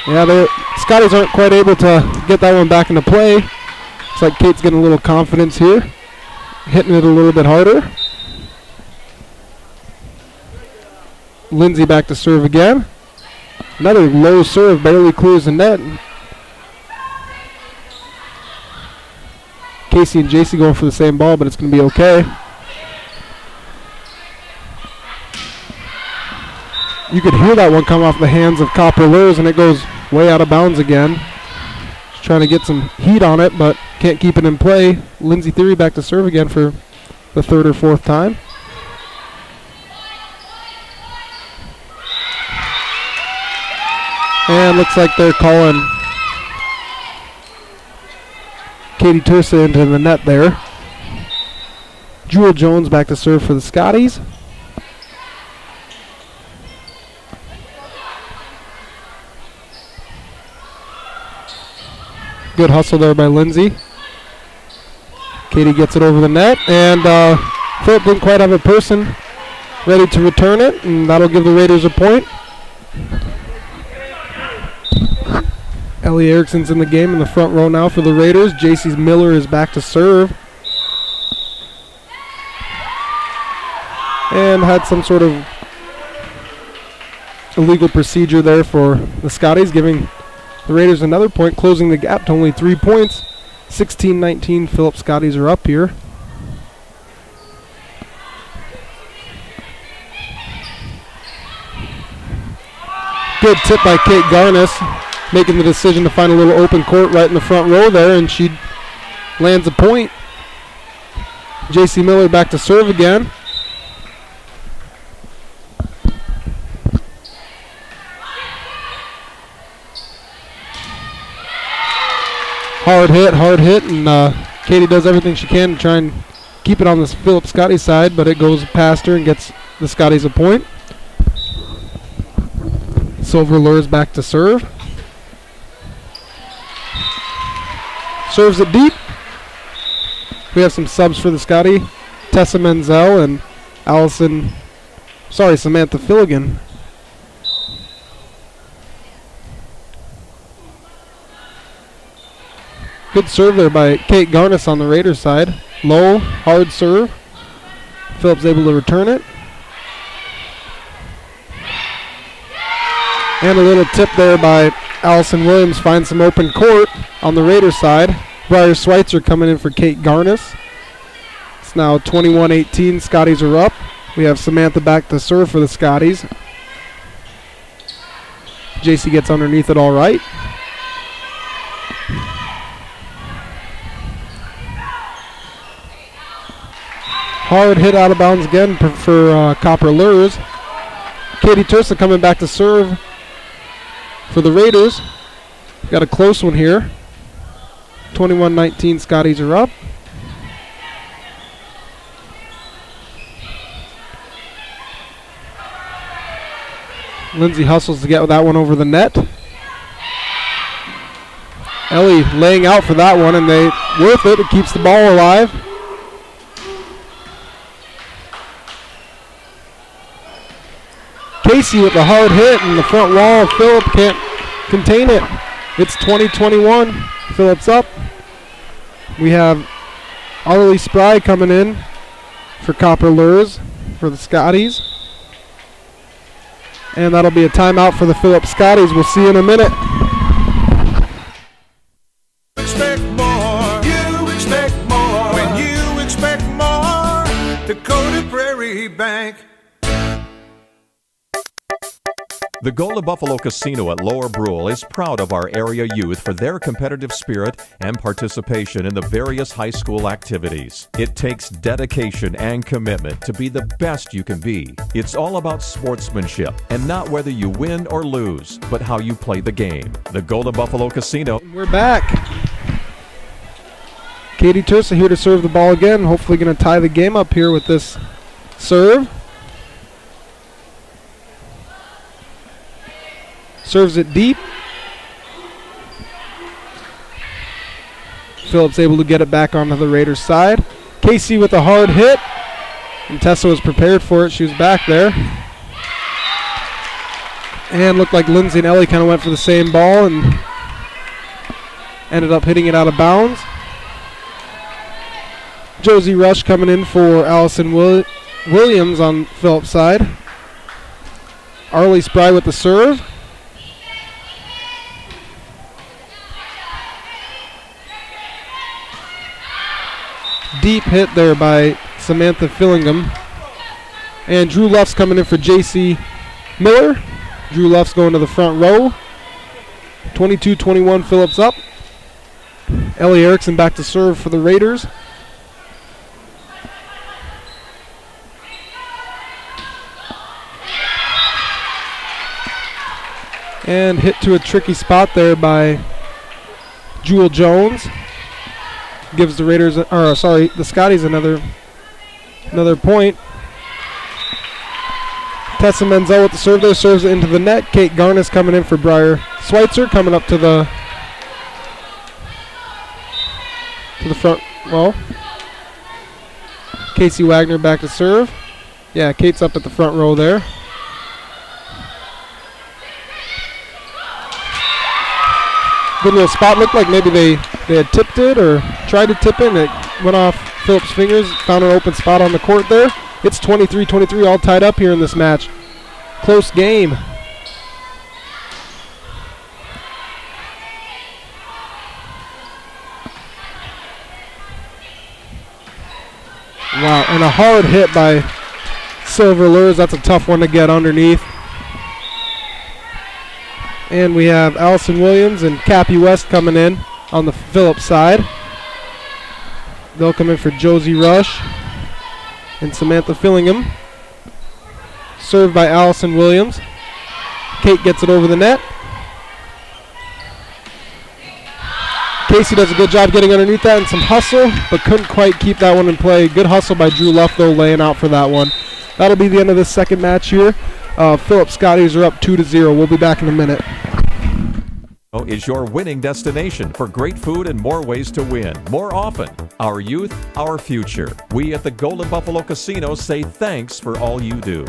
Yeah, the Scotties aren't quite able to get that one back into play. Looks like Kate's getting a little confidence here. Hitting it a little bit harder. Lindsay back to serve again. Another low serve, barely clears the net. Casey and JC going for the same ball, but it's going to be okay. You could hear that one come off the hands of Copper Lurs, and it goes way out of bounds again. Just trying to get some heat on it, but can't keep it in play. Lindsay Theory back to serve again for the third or fourth time. And looks like they're calling Katie Tursa into the net there. Jewel Jones back to serve for the Scotties. Good hustle there by Lindsay. Katie gets it over the net, and Phillip didn't quite have a person ready to return it, and that'll give the Raiders a point. Ellie Erickson's in the game in the front row now for the Raiders. JC Miller is back to serve. And had some sort of illegal procedure there for the Scotties, giving the Raiders another point, closing the gap to only 3 points. 16-19, Phillip Scotties are up here. Good tip by Kate Garnis, making the decision to find a little open court right in the front row there, and she lands a point. JC Miller back to serve again. Hard hit, and Katie does everything she can to try and keep it on this Phillip Scotties side, but it goes past her and gets the Scotties a point. Silver lures back to serve. Serves it deep. We have some subs for the Scotty. Tessa Menzel and Samantha Filligan. Good serve there by Kate Garnis on the Raiders side. Low, hard serve. Phillip's able to return it. And a little tip there by Allison Williams, finds some open court on the Raiders side. Briar Schweitzer coming in for Kate Garnis. It's now 21-18. Scotties are up. We have Samantha back to serve for the Scotties. JC gets underneath it all right. Hard hit out of bounds again for Copper Lures. Katie Tursa coming back to serve for the Raiders. Got a close one here. 21-19, Scotties are up. Lindsay hustles to get that one over the net. Ellie laying out for that one, and they worth it. It keeps the ball alive. Casey with the hard hit in the front wall. Phillip can't contain it. It's 20-21. Phillip's up. We have Arlie Spry coming in for Copper Lures for the Scotties. And that'll be a timeout for the Phillip Scotties. We'll see you in a minute. Expect more. You expect more. When you expect more, Dakota Prairie Bank. The Golden Buffalo Casino at Lower Brule is proud of our area youth for their competitive spirit and participation in the various high school activities. It takes dedication and commitment to be the best you can be. It's all about sportsmanship and not whether you win or lose, but how you play the game. The Golden Buffalo Casino. We're back. Katie Tursa here to serve the ball again. Hopefully going to tie the game up here with this serve. Serves it deep. Phillips able to get it back onto the Raiders' side. Casey with a hard hit. And Tessa was prepared for it. She was back there. And looked like Lindsay and Ellie kind of went for the same ball and ended up hitting it out of bounds. Josie Rush coming in for Allison Williams on Phillips' side. Arlie Spry with the serve. Deep hit there by Samantha Fillingham. And Drew Luff's coming in for JC Miller. Drew Luff's going to the front row. 22-21, Phillips up. Ellie Erickson back to serve for the Raiders. And hit to a tricky spot there by Jewel Jones. Gives the Raiders, the Scotties another point. Tessa Menzel with the serve there, serves it into the net. Kate Garnis coming in for Briar Schweitzer, coming up to the front row. Casey Wagner back to serve. Yeah, Kate's up at the front row there. Good little spot. Looked like maybe they had tipped it or tried to tip it, and it went off Phillips' fingers. Found an open spot on the court there. It's 23-23, all tied up here in this match. Close game. Wow, and a hard hit by Silver Lures. That's a tough one to get underneath. And we have Allison Williams and Cappy West coming in on the Phillips side. They'll come in for Josie Rush and Samantha Fillingham. Served by Allison Williams. Kate gets it over the net. Casey does a good job getting underneath that and some hustle, but couldn't quite keep that one in play. Good hustle by Drew Luff, though, laying out for that one. That'll be the end of this second match here. Phillips Scotties are up 2-0. We'll be back in a minute. Is your winning destination for great food and more ways to win more often. Our youth, our future. We at the Golden Buffalo Casino say thanks for all you do.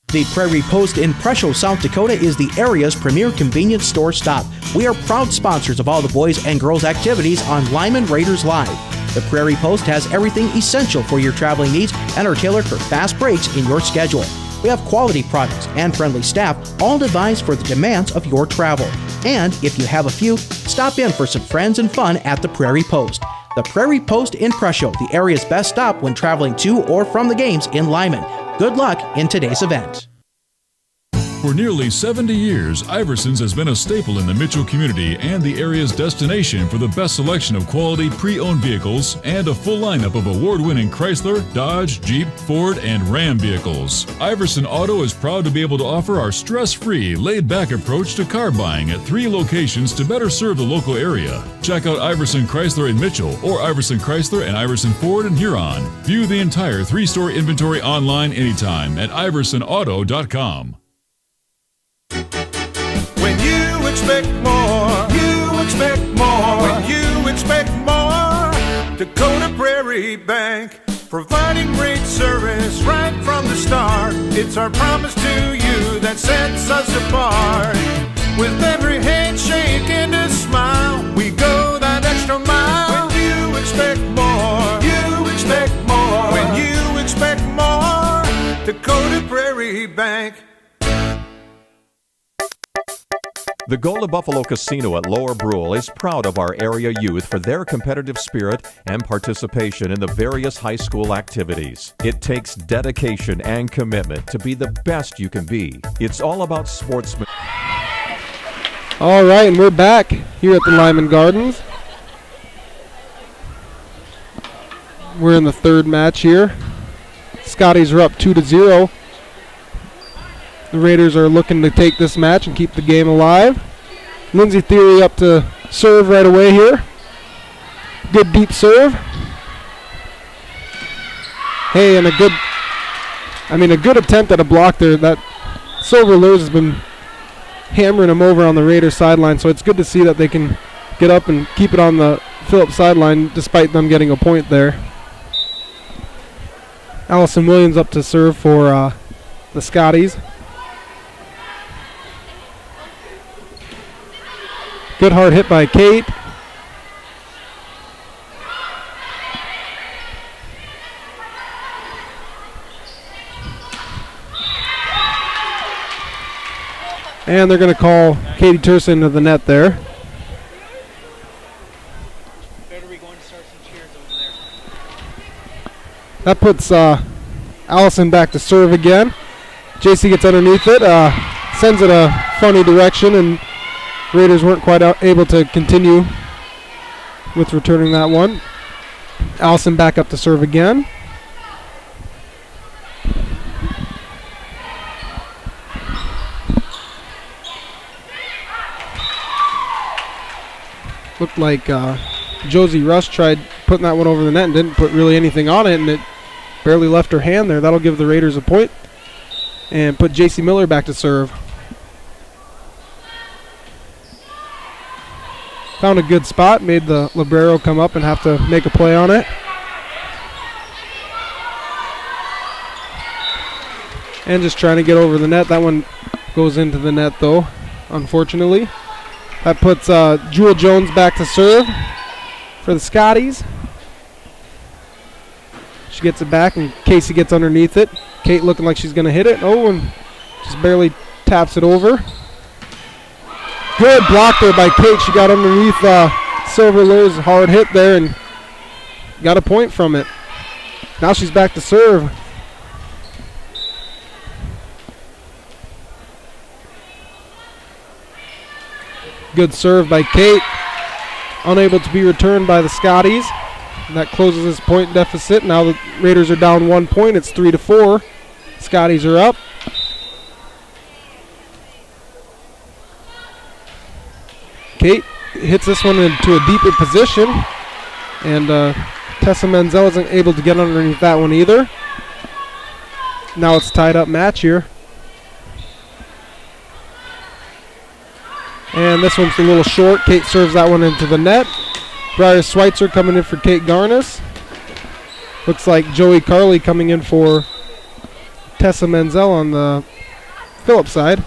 The Prairie Post in Presho, South Dakota is the area's premier convenience store stop. We are proud sponsors of all the boys and girls activities on Lyman Raiders Live. The Prairie Post has everything essential for your traveling needs and are tailored for fast breaks in your schedule. We have quality products and friendly staff, all devised for the demands of your travel. And if you have a few, stop in for some friends and fun at the Prairie Post. The Prairie Post in Presho, the area's best stop when traveling to or from the games in Lyman. Good luck in today's event. For nearly 70 years, Iverson's has been a staple in the Mitchell community and the area's destination for the best selection of quality pre-owned vehicles and a full lineup of award-winning Chrysler, Dodge, Jeep, Ford, and Ram vehicles. Iverson Auto is proud to be able to offer our stress-free, laid-back approach to car buying at 3 locations to better serve the local area. Check out Iverson Chrysler in Mitchell or Iverson Chrysler and Iverson Ford in Huron. View the entire 3-store inventory online anytime at iversonauto.com. When you expect more, you expect more. When you expect more, Dakota Prairie Bank, providing great service right from the start. It's our promise to you that sets us apart. With every handshake and a smile, we go that extra mile. When you expect more, you expect more. When you expect more, Dakota Prairie Bank. The Golden Buffalo Casino at Lower Brule is proud of our area youth for their competitive spirit and participation in the various high school activities. It takes dedication and commitment to be the best you can be. It's all about sportsmanship. All right, and we're back here at the Lyman Gardens. We're in the third match here. Scotties are up 2-0. The Raiders are looking to take this match and keep the game alive. Lindsay Theory up to serve right away here. Good deep serve. Hey, and a good attempt at a block there. That Silver Lewis has been hammering him over on the Raiders sideline, so it's good to see that they can get up and keep it on the Phillips sideline despite them getting a point there. Allison Williams up to serve for the Scotties. Good hard hit by Kate. And they're going to call Katie Turson into the net there. That puts Allison back to serve again. JC gets underneath it, sends it a funny direction, and Raiders weren't quite able to continue with returning that one. Allison back up to serve again. Looked like Josie Rush tried putting that one over the net and didn't put really anything on it, and it barely left her hand there. That'll give the Raiders a point and put JC Miller back to serve. Found a good spot, made the libero come up and have to make a play on it. And just trying to get over the net. That one goes into the net though, unfortunately. That puts Jewel Jones back to serve for the Scotties. She gets it back and Casey gets underneath it. Kate looking like she's going to hit it. Oh, and just barely taps it over. Good block there by Kate. She got underneath Silver Lewis' hard hit there and got a point from it. Now she's back to serve. Good serve by Kate. Unable to be returned by the Scotties. That closes this point deficit. Now the Raiders are down 1 point. It's 3-4. Scotties are up. Kate hits this one into a deeper position. And Tessa Menzel isn't able to get underneath that one either. Now it's tied up match here. And this one's a little short. Kate serves that one into the net. Briar Schweitzer coming in for Kate Garnis. Looks like Joey Carley coming in for Tessa Menzel on the Phillips side.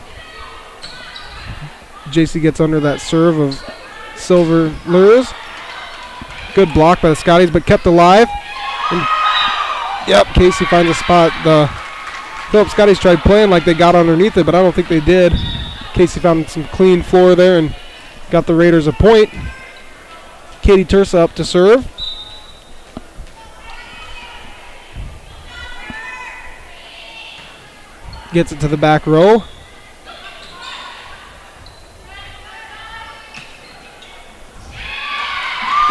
JC gets under that serve of Silver Lures. Good block by the Scotties, but kept alive. And yep, Casey finds a spot. The Phillips Scotties tried playing like they got underneath it, but I don't think they did. Casey found some clean floor there and got the Raiders a point. Katie Tursa up to serve. Gets it to the back row.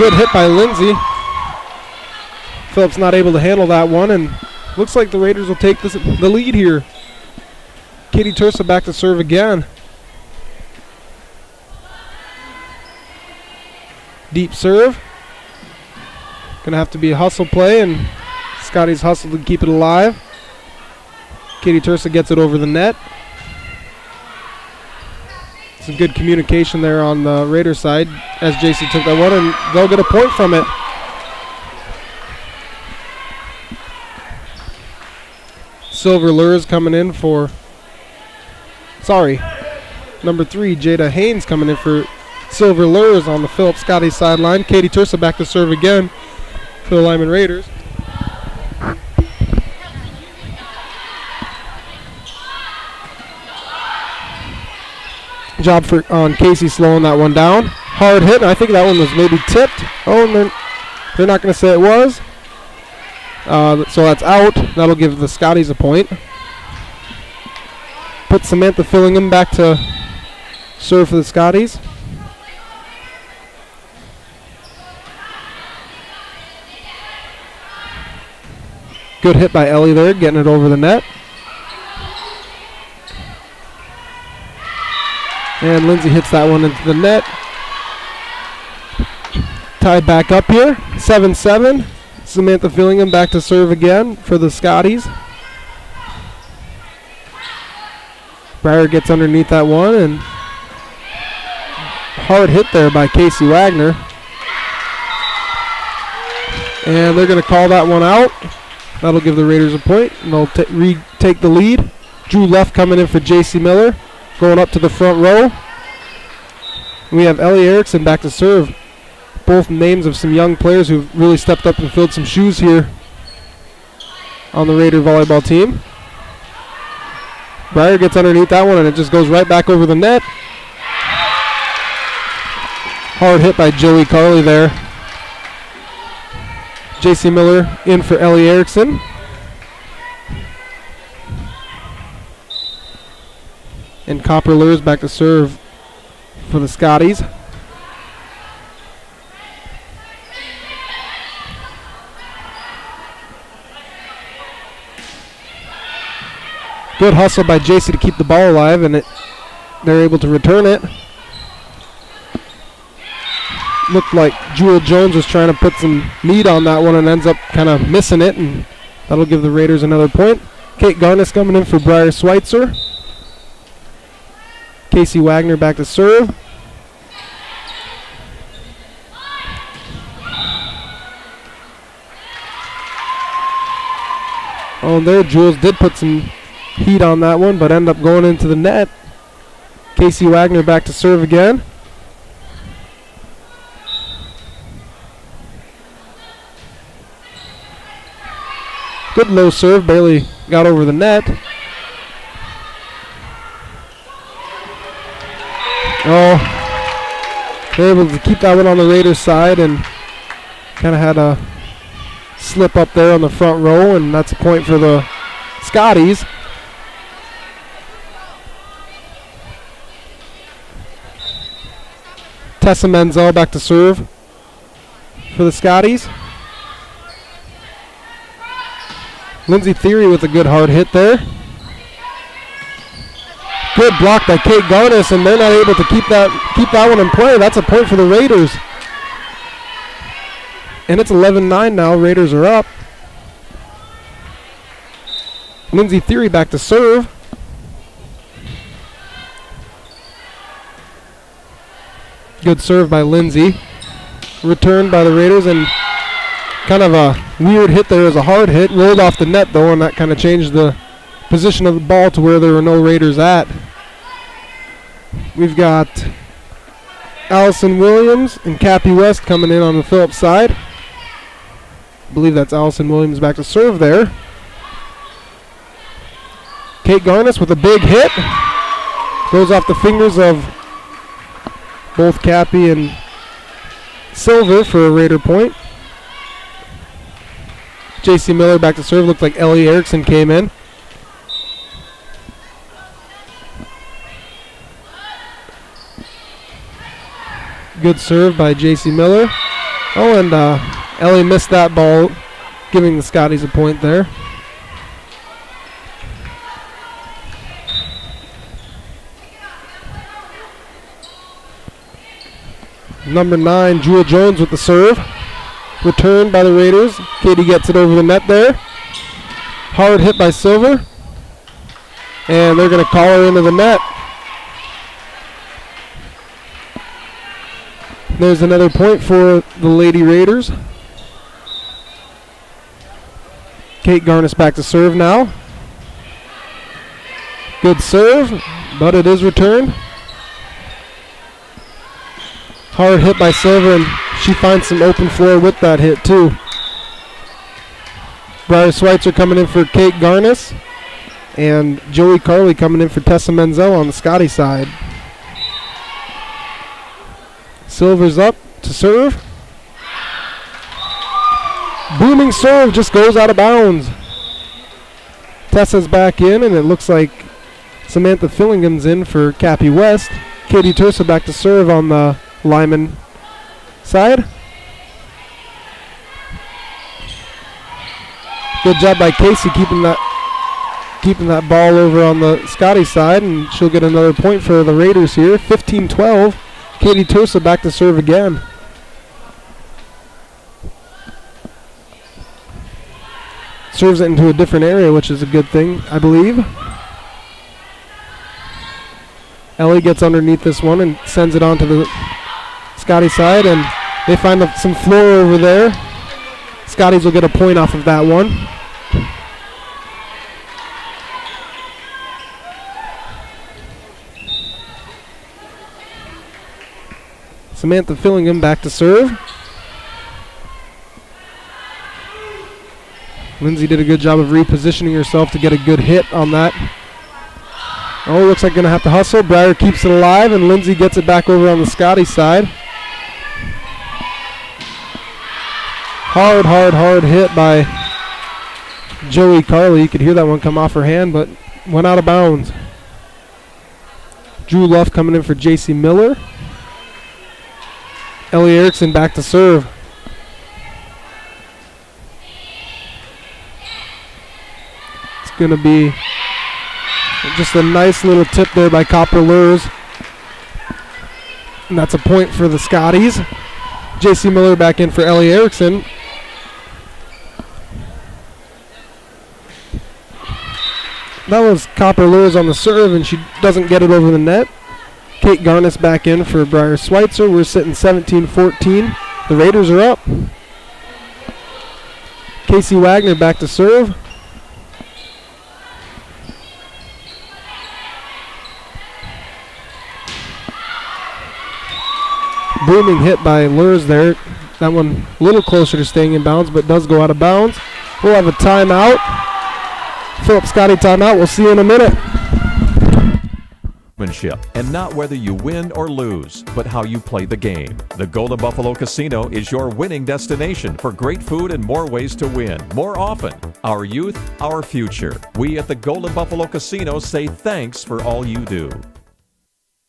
Good hit by Lindsay. Phillips not able to handle that one, and looks like the Raiders will take the lead here. Katie Tursa back to serve again. Deep serve. Gonna have to be a hustle play, and Scotties hustle to keep it alive. Katie Tursa gets it over the net. Some good communication there on the Raiders side as JC took that one, and they'll get a point from it. Silver Lures coming in for, number 3, Jada Haynes coming in for Silver Lures on the Phillips Scotties sideline. Katie Tursa back to serve again for the Lyman Raiders. Job on Casey slowing that one down. Hard hit, and I think that one was maybe tipped. Oh, and they're not going to say it was. So that's out. That'll give the Scotties a point. Put Samantha Fillingham back to serve for the Scotties. Good hit by Ellie there, getting it over the net. And Lindsay hits that one into the net. Tied back up here, 7-7. Samantha Fillingham back to serve again for the Scotties. Breyer gets underneath that one, and hard hit there by Casey Wagner. And they're going to call that one out. That'll give the Raiders a point, and they'll retake the lead. Drew Left coming in for J.C. Miller, going up to the front row. We have Ellie Erickson back to serve. Both names of some young players who've really stepped up and filled some shoes here on the Raider volleyball team. Breyer gets underneath that one, and it just goes right back over the net. Hard hit by Joey Carley there. J.C. Miller in for Ellie Erickson. And Copper Lures back to serve for the Scotties. Good hustle by JC to keep the ball alive, and they're able to return it. Looked like Jewel Jones was trying to put some meat on that one and ends up kind of missing it, and that'll give the Raiders another point. Kate Garnis coming in for Briar Schweitzer. Casey Wagner back to serve. Oh, and there Jules did put some heat on that one, but end up going into the net. Casey Wagner back to serve again. Good low serve, barely got over the net. Oh, they're able to keep that one on the Raiders side, and kind of had a slip up there on the front row, and that's a point for the Scotties. Tessa Menzel back to serve for the Scotties. Lindsay Theory with a good hard hit there. Good block by Kate Garnis, and they're not able to keep that one in play. That's a point for the Raiders. And it's 11-9 now. Raiders are up. Lindsay Theory back to serve. Good serve by Lindsay. Returned by the Raiders, and kind of a weird hit there as a hard hit. Rolled off the net, though, and that kind of changed the position of the ball to where there were no Raiders at. We've got Allison Williams and Cappy West coming in on the Phillips side. I believe that's Allison Williams back to serve there. Kate Garnis with a big hit. Goes off the fingers of both Cappy and Silver for a Raider point. J.C. Miller back to serve. Looked like Ellie Erickson came in. Good serve by J.C. Miller. Oh, and Ellie missed that ball, giving the Scotties a point there. Number 9, Jewel Jones with the serve. Returned by the Raiders. Katie gets it over the net there. Hard hit by Silver. And they're going to call her into the net. There's another point for the Lady Raiders. Kate Garnis back to serve now. Good serve, but it is returned. Hard hit by Silver, and she finds some open floor with that hit too. Briar Schweitzer coming in for Kate Garnis, and Joey Carley coming in for Tessa Menzel on the Scotty side. Silver's up to serve. Booming serve just goes out of bounds. Tessa's back in, and it looks like Samantha Fillingham's in for Cappy West. Katie Tursa back to serve on the Lyman side. Good job by Casey keeping that ball over on the Scotty side, and she'll get another point for the Raiders here. 15-12. Katie Tursa back to serve again. Serves it into a different area, which is a good thing, I believe. Ellie gets underneath this one and sends it on to the Scotty side, and they find some floor over there. Scotties will get a point off of that one. Samantha Fillingham back to serve. Lindsay did a good job of repositioning herself to get a good hit on that. Oh, looks like going to have to hustle. Briar keeps it alive, and Lindsay gets it back over on the Scotty side. Hard hit by Joey Carley. You could hear that one come off her hand, but went out of bounds. Drew Luff coming in for J.C. Miller. Ellie Erickson back to serve. It's going to be just a nice little tip there by Copper Lures. And that's a point for the Scotties. J.C. Miller back in for Ellie Erickson. That was Copper Lures on the serve, and she doesn't get it over the net. Kate Garnis back in for Briar Schweitzer. We're sitting 17-14. The Raiders are up. Casey Wagner back to serve. Booming hit by Lures there. That one a little closer to staying in bounds, but does go out of bounds. We'll have a timeout. Philip Scotty timeout. We'll see you in a minute. And not whether you win or lose, but how you play the game. The Golden Buffalo Casino is your winning destination for great food and more ways to win, more often. Our youth, our future. We at the Golden Buffalo Casino say thanks for all you do.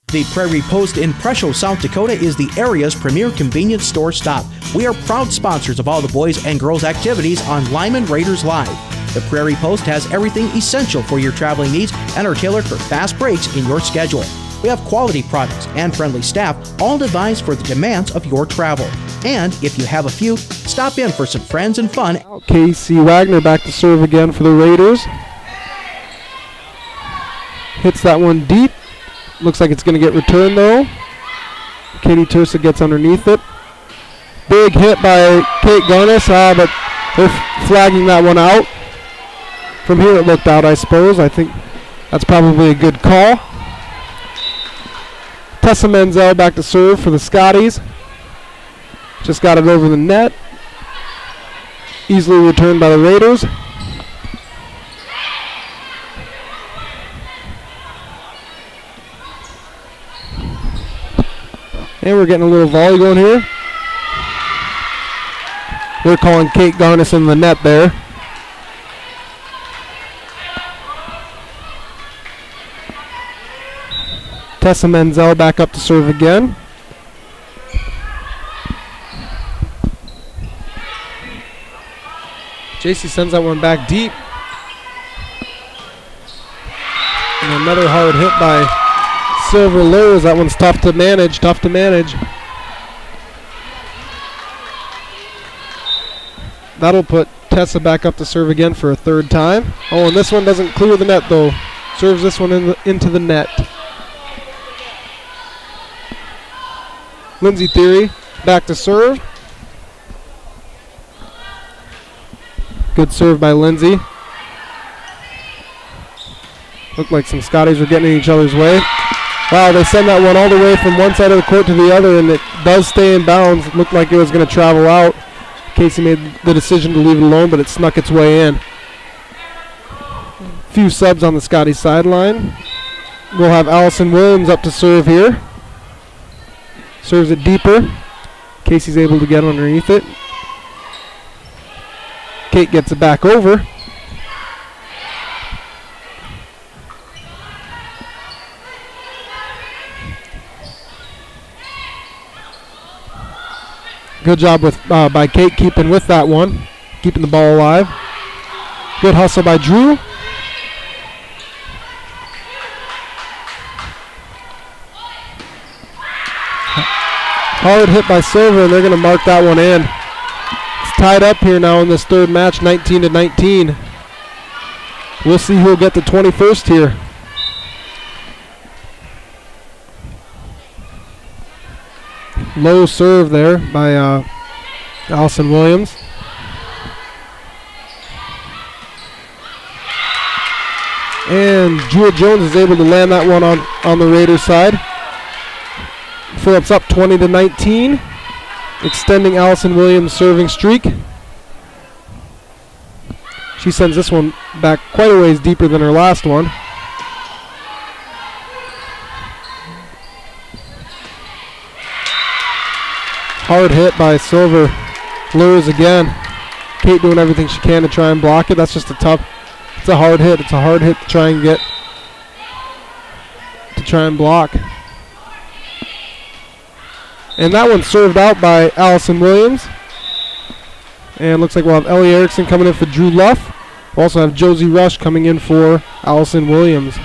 The Prairie Post in Presho, South Dakota is the area's premier convenience store stop. We are proud sponsors of all the boys and girls activities on Lyman Raiders Live. The Prairie Post has everything essential for your traveling needs and are tailored for fast breaks in your schedule. We have quality products and friendly staff, all devised for the demands of your travel. And if you have a few, stop in for some friends and fun. Casey Wagner back to serve again for the Raiders. Hits that one deep. Looks like it's going to get returned though. Katie Tursa gets underneath it. Big hit by Kate Garnis, but they're flagging that one out. From here it looked out, I suppose. I think that's probably a good call. Tessa Menzel back to serve for the Scotties. Just got it over the net. Easily returned by the Raiders. And we're getting a little volley going here. They're calling Kate Garnis in the net there. Tessa Menzel back up to serve again. JC sends that one back deep. And another hard hit by Silver Lures. That one's tough to manage. That'll put Tessa back up to serve again for a third time. Oh, and this one doesn't clear the net, though. Serves this one into the net. Lindsay Theory back to serve. Good serve by Lindsay. Looked like some Scotties were getting in each other's way. Wow, they send that one all the way from one side of the court to the other, and it does stay in bounds. It looked like it was going to travel out. Casey made the decision to leave it alone, but it snuck its way in. Few subs on the Scotties sideline. We'll have Allison Williams up to serve here. Serves it deeper. Casey's able to get underneath it. Kate gets it back over. Good job by Kate keeping with that one, keeping the ball alive. Good hustle by Drew. Hard hit by Silver, and they're going to mark that one in. It's tied up here now in this third match, 19-19. We'll see who'll get the 21st here. Low serve there by Allison Williams. And Jewel Jones is able to land that one on the Raiders side. Phillips up 20-19, extending Allison Williams' serving streak. She sends this one back quite a ways deeper than her last one. Hard hit by Silver. Lures again. Kate doing everything she can to try and block it. That's just it's a hard hit. It's a hard hit to try and block. And that one's served out by Allison Williams. And looks like we'll have Ellie Erickson coming in for Drew Luff. We'll also have Josie Rush coming in for Allison Williams.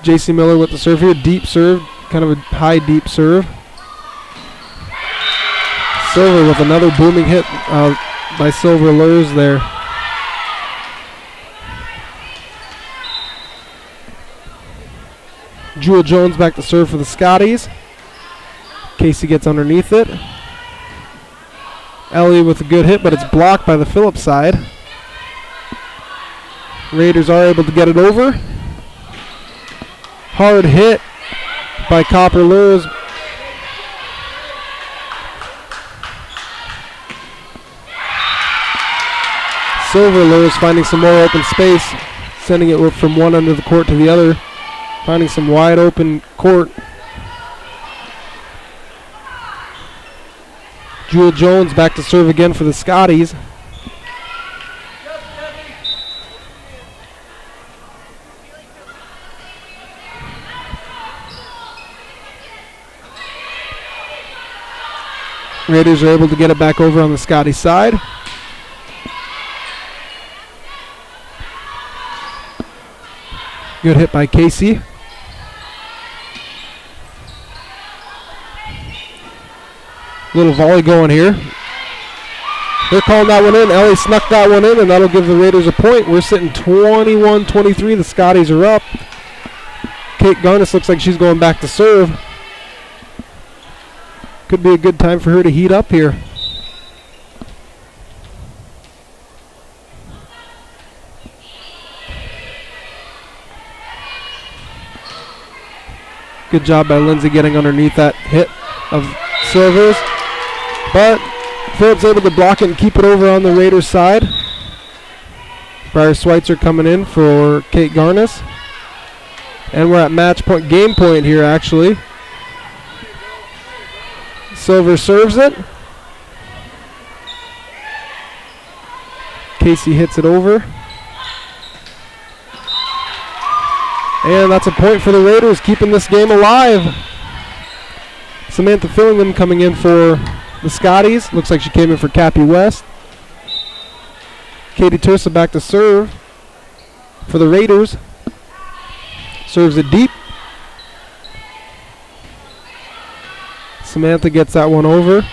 JC Miller with the serve here. Deep serve. Kind of a high deep serve. Silver with another booming hit by Silver Lures there. Jewel Jones back to serve for the Scotties. Casey gets underneath it. Ellie with a good hit, but it's blocked by the Phillips side. Raiders are able to get it over. Hard hit by Copper Lures. Silver Lures finding some more open space, sending it from one end of the court to the other, finding some wide open court. Jewel Jones back to serve again for the Scotties. Raiders are able to get it back over on the Scotty side. Good hit by Casey. Little volley going here. They're calling that one in. Ellie snuck that one in, and that'll give the Raiders a point. We're sitting 21-23. The Scotties are up. Kate Garnis looks like she's going back to serve. Could be a good time for her to heat up here. Good job by Lindsay getting underneath that hit of Silver's. But Phillips able to block it and keep it over on the Raiders side. Briar Schweitzer coming in for Kate Garnis. And we're at match point, game point here actually. Silver serves it. Casey hits it over. And that's a point for the Raiders, keeping this game alive. Samantha Fillingham coming in for the Scotties. Looks like she came in for Cappy West. Katie Tursa back to serve for the Raiders. Serves it deep. Samantha gets that one over.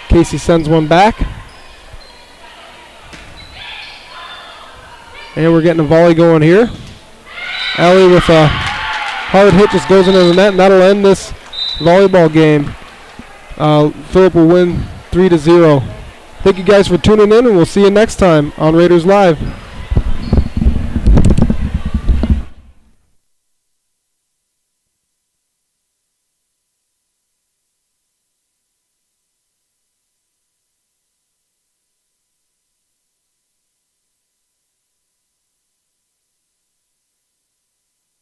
Casey sends one back. And we're getting a volley going here. Allie with a hard hit just goes into the net, and that'll end this volleyball game. Phillip will win 3-0. Thank you guys for tuning in, and we'll see you next time on Raiders Live.